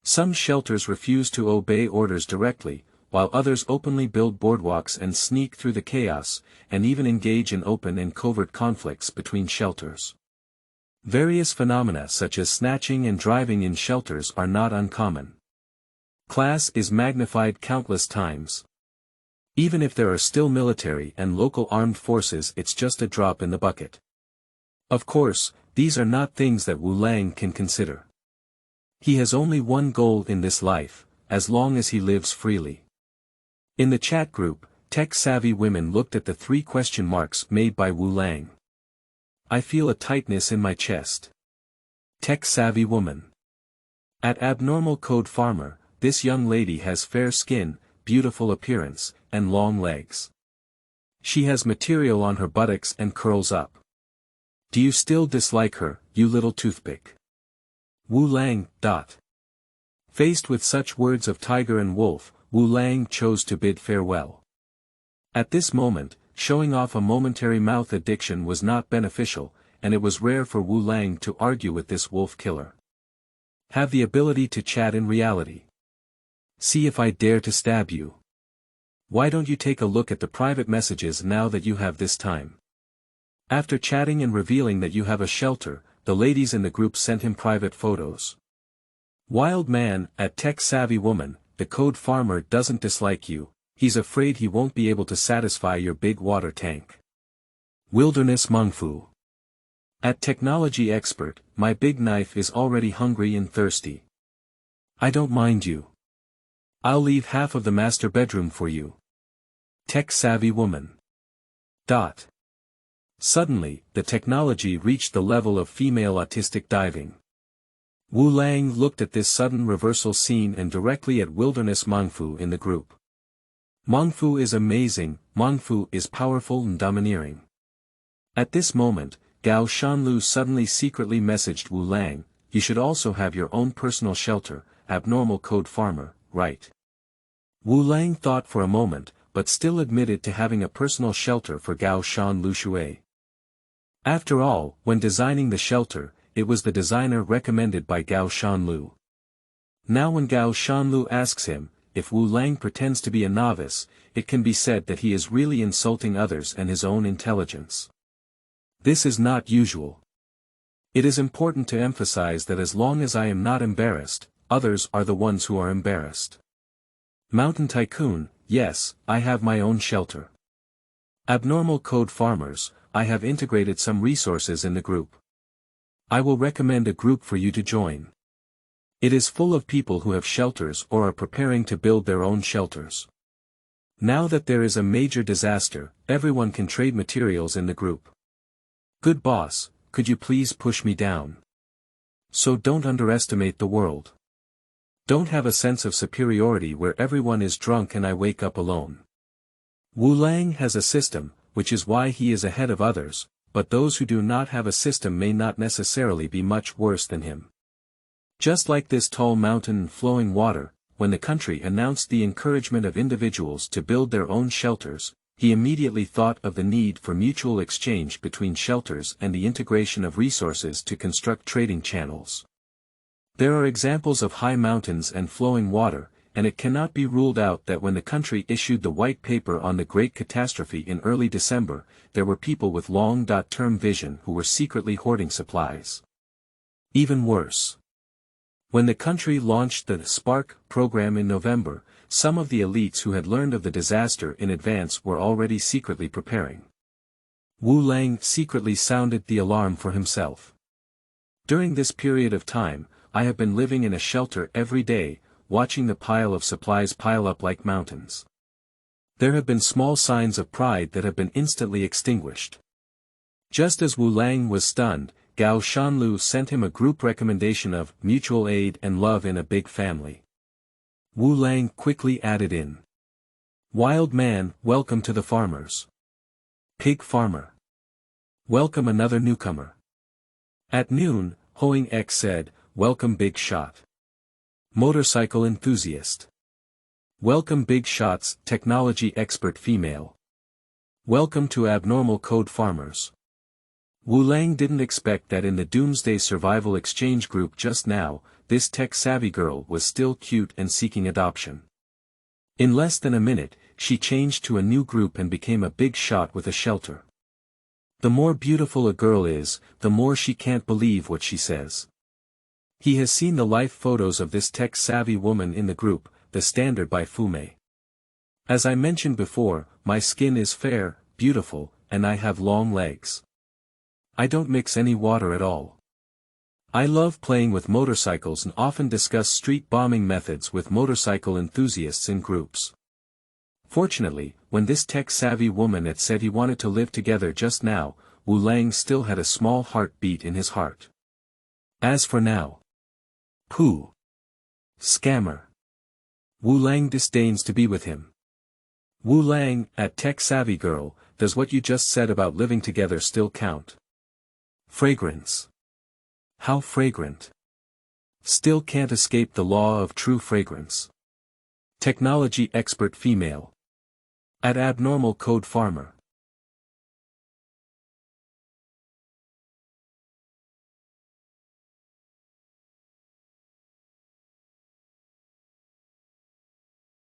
Some shelters refuse to obey orders directly, while others openly build boardwalks and sneak through the chaos, and even engage in open and covert conflicts between shelters. Various phenomena such as snatching and driving in shelters are not uncommon. Class is magnified countless times. Even if there are still military and local armed forces, it's just a drop in the bucket. Of course, these are not things that Wu Lang can consider. He has only one goal in this life, as long as he lives freely. In the chat group, tech-savvy women looked at the 3 question marks made by Wu Lang. I feel a tightness in my chest. Tech-savvy woman. At Abnormal Code Farmer, this young lady has fair skin, beautiful appearance, and long legs. She has material on her buttocks and curls up. Do you still dislike her, you little toothpick? Wu Lang. Faced with such words of tiger and wolf, Wu Lang chose to bid farewell. At this moment, showing off a momentary mouth addiction was not beneficial, and it was rare for Wu Lang to argue with this wolf killer. Have the ability to chat in reality. See if I dare to stab you. Why don't you take a look at the private messages now that you have this time? After chatting and revealing that you have a shelter, the ladies in the group sent him private photos. Wild man, at tech-savvy woman, the code farmer doesn't dislike you, he's afraid he won't be able to satisfy your big water tank. Wilderness Mengfu. At technology expert, my big knife is already hungry and thirsty. I don't mind you. I'll leave half of the master bedroom for you. Tech-savvy woman. Suddenly, the technology reached the level of female autistic diving. Wu Lang looked at this sudden reversal scene and directly at Wilderness Mengfu in the group. Mengfu is amazing, Mengfu is powerful and domineering. At this moment, Gao Shanlu suddenly secretly messaged Wu Lang, you should also have your own personal shelter, Abnormal Code Farmer, right? Wu Lang thought for a moment, but still admitted to having a personal shelter for Gao Shanlu Shui. After all, when designing the shelter, it was the designer recommended by Gao Shanlu. Now when Gao Shanlu asks him, if Wu Lang pretends to be a novice, it can be said that he is really insulting others and his own intelligence. This is not usual. It is important to emphasize that as long as I am not embarrassed, others are the ones who are embarrassed. Mountain Tycoon, yes, I have my own shelter. Abnormal Code Farmers, I have integrated some resources in the group. I will recommend a group for you to join. It is full of people who have shelters or are preparing to build their own shelters. Now that there is a major disaster, everyone can trade materials in the group. Good boss, could you please push me down? So don't underestimate the world. Don't have a sense of superiority where everyone is drunk and I wake up alone. Wu Lang has a system, which is why he is ahead of others, but those who do not have a system may not necessarily be much worse than him. Just like this tall mountain and flowing water, when the country announced the encouragement of individuals to build their own shelters, he immediately thought of the need for mutual exchange between shelters and the integration of resources to construct trading channels. There are examples of high mountains and flowing water, and it cannot be ruled out that when the country issued the white paper on the Great Catastrophe in early December, there were people with long-term vision who were secretly hoarding supplies. Even worse. When the country launched the Spark program in November, some of the elites who had learned of the disaster in advance were already secretly preparing. Wu Lang secretly sounded the alarm for himself. During this period of time, I have been living in a shelter every day, watching the pile of supplies pile up like mountains. There have been small signs of pride that have been instantly extinguished. Just as Wu Lang was stunned, Gao Shanlu sent him a group recommendation of mutual aid and love in a big family. Wu Lang quickly added in. Wild man, welcome to the farmers. Pig farmer. Welcome another newcomer. At noon, Hoing X said, welcome big shot. Motorcycle enthusiast. Welcome big shots, technology expert female. Welcome to abnormal code farmers. Wu Lang didn't expect that in the Doomsday Survival Exchange group just now, this tech-savvy girl was still cute and seeking adoption. In less than a minute, she changed to a new group and became a big shot with a shelter. The more beautiful a girl is, the more she can't believe what she says. He has seen the life photos of this tech-savvy woman in the group, the standard by Fume. As I mentioned before, my skin is fair, beautiful, and I have long legs. I don't mix any water at all. I love playing with motorcycles and often discuss street bombing methods with motorcycle enthusiasts in groups. Fortunately, when this tech-savvy woman had said he wanted to live together just now, Wu Lang still had a small heartbeat in his heart. As for now. Pooh. Scammer. Wu Lang disdains to be with him. Wu Lang, at tech-savvy girl, does what you just said about living together still count? Fragrance. How fragrant. Still can't escape the law of true fragrance. Technology expert female. At abnormal code farmer.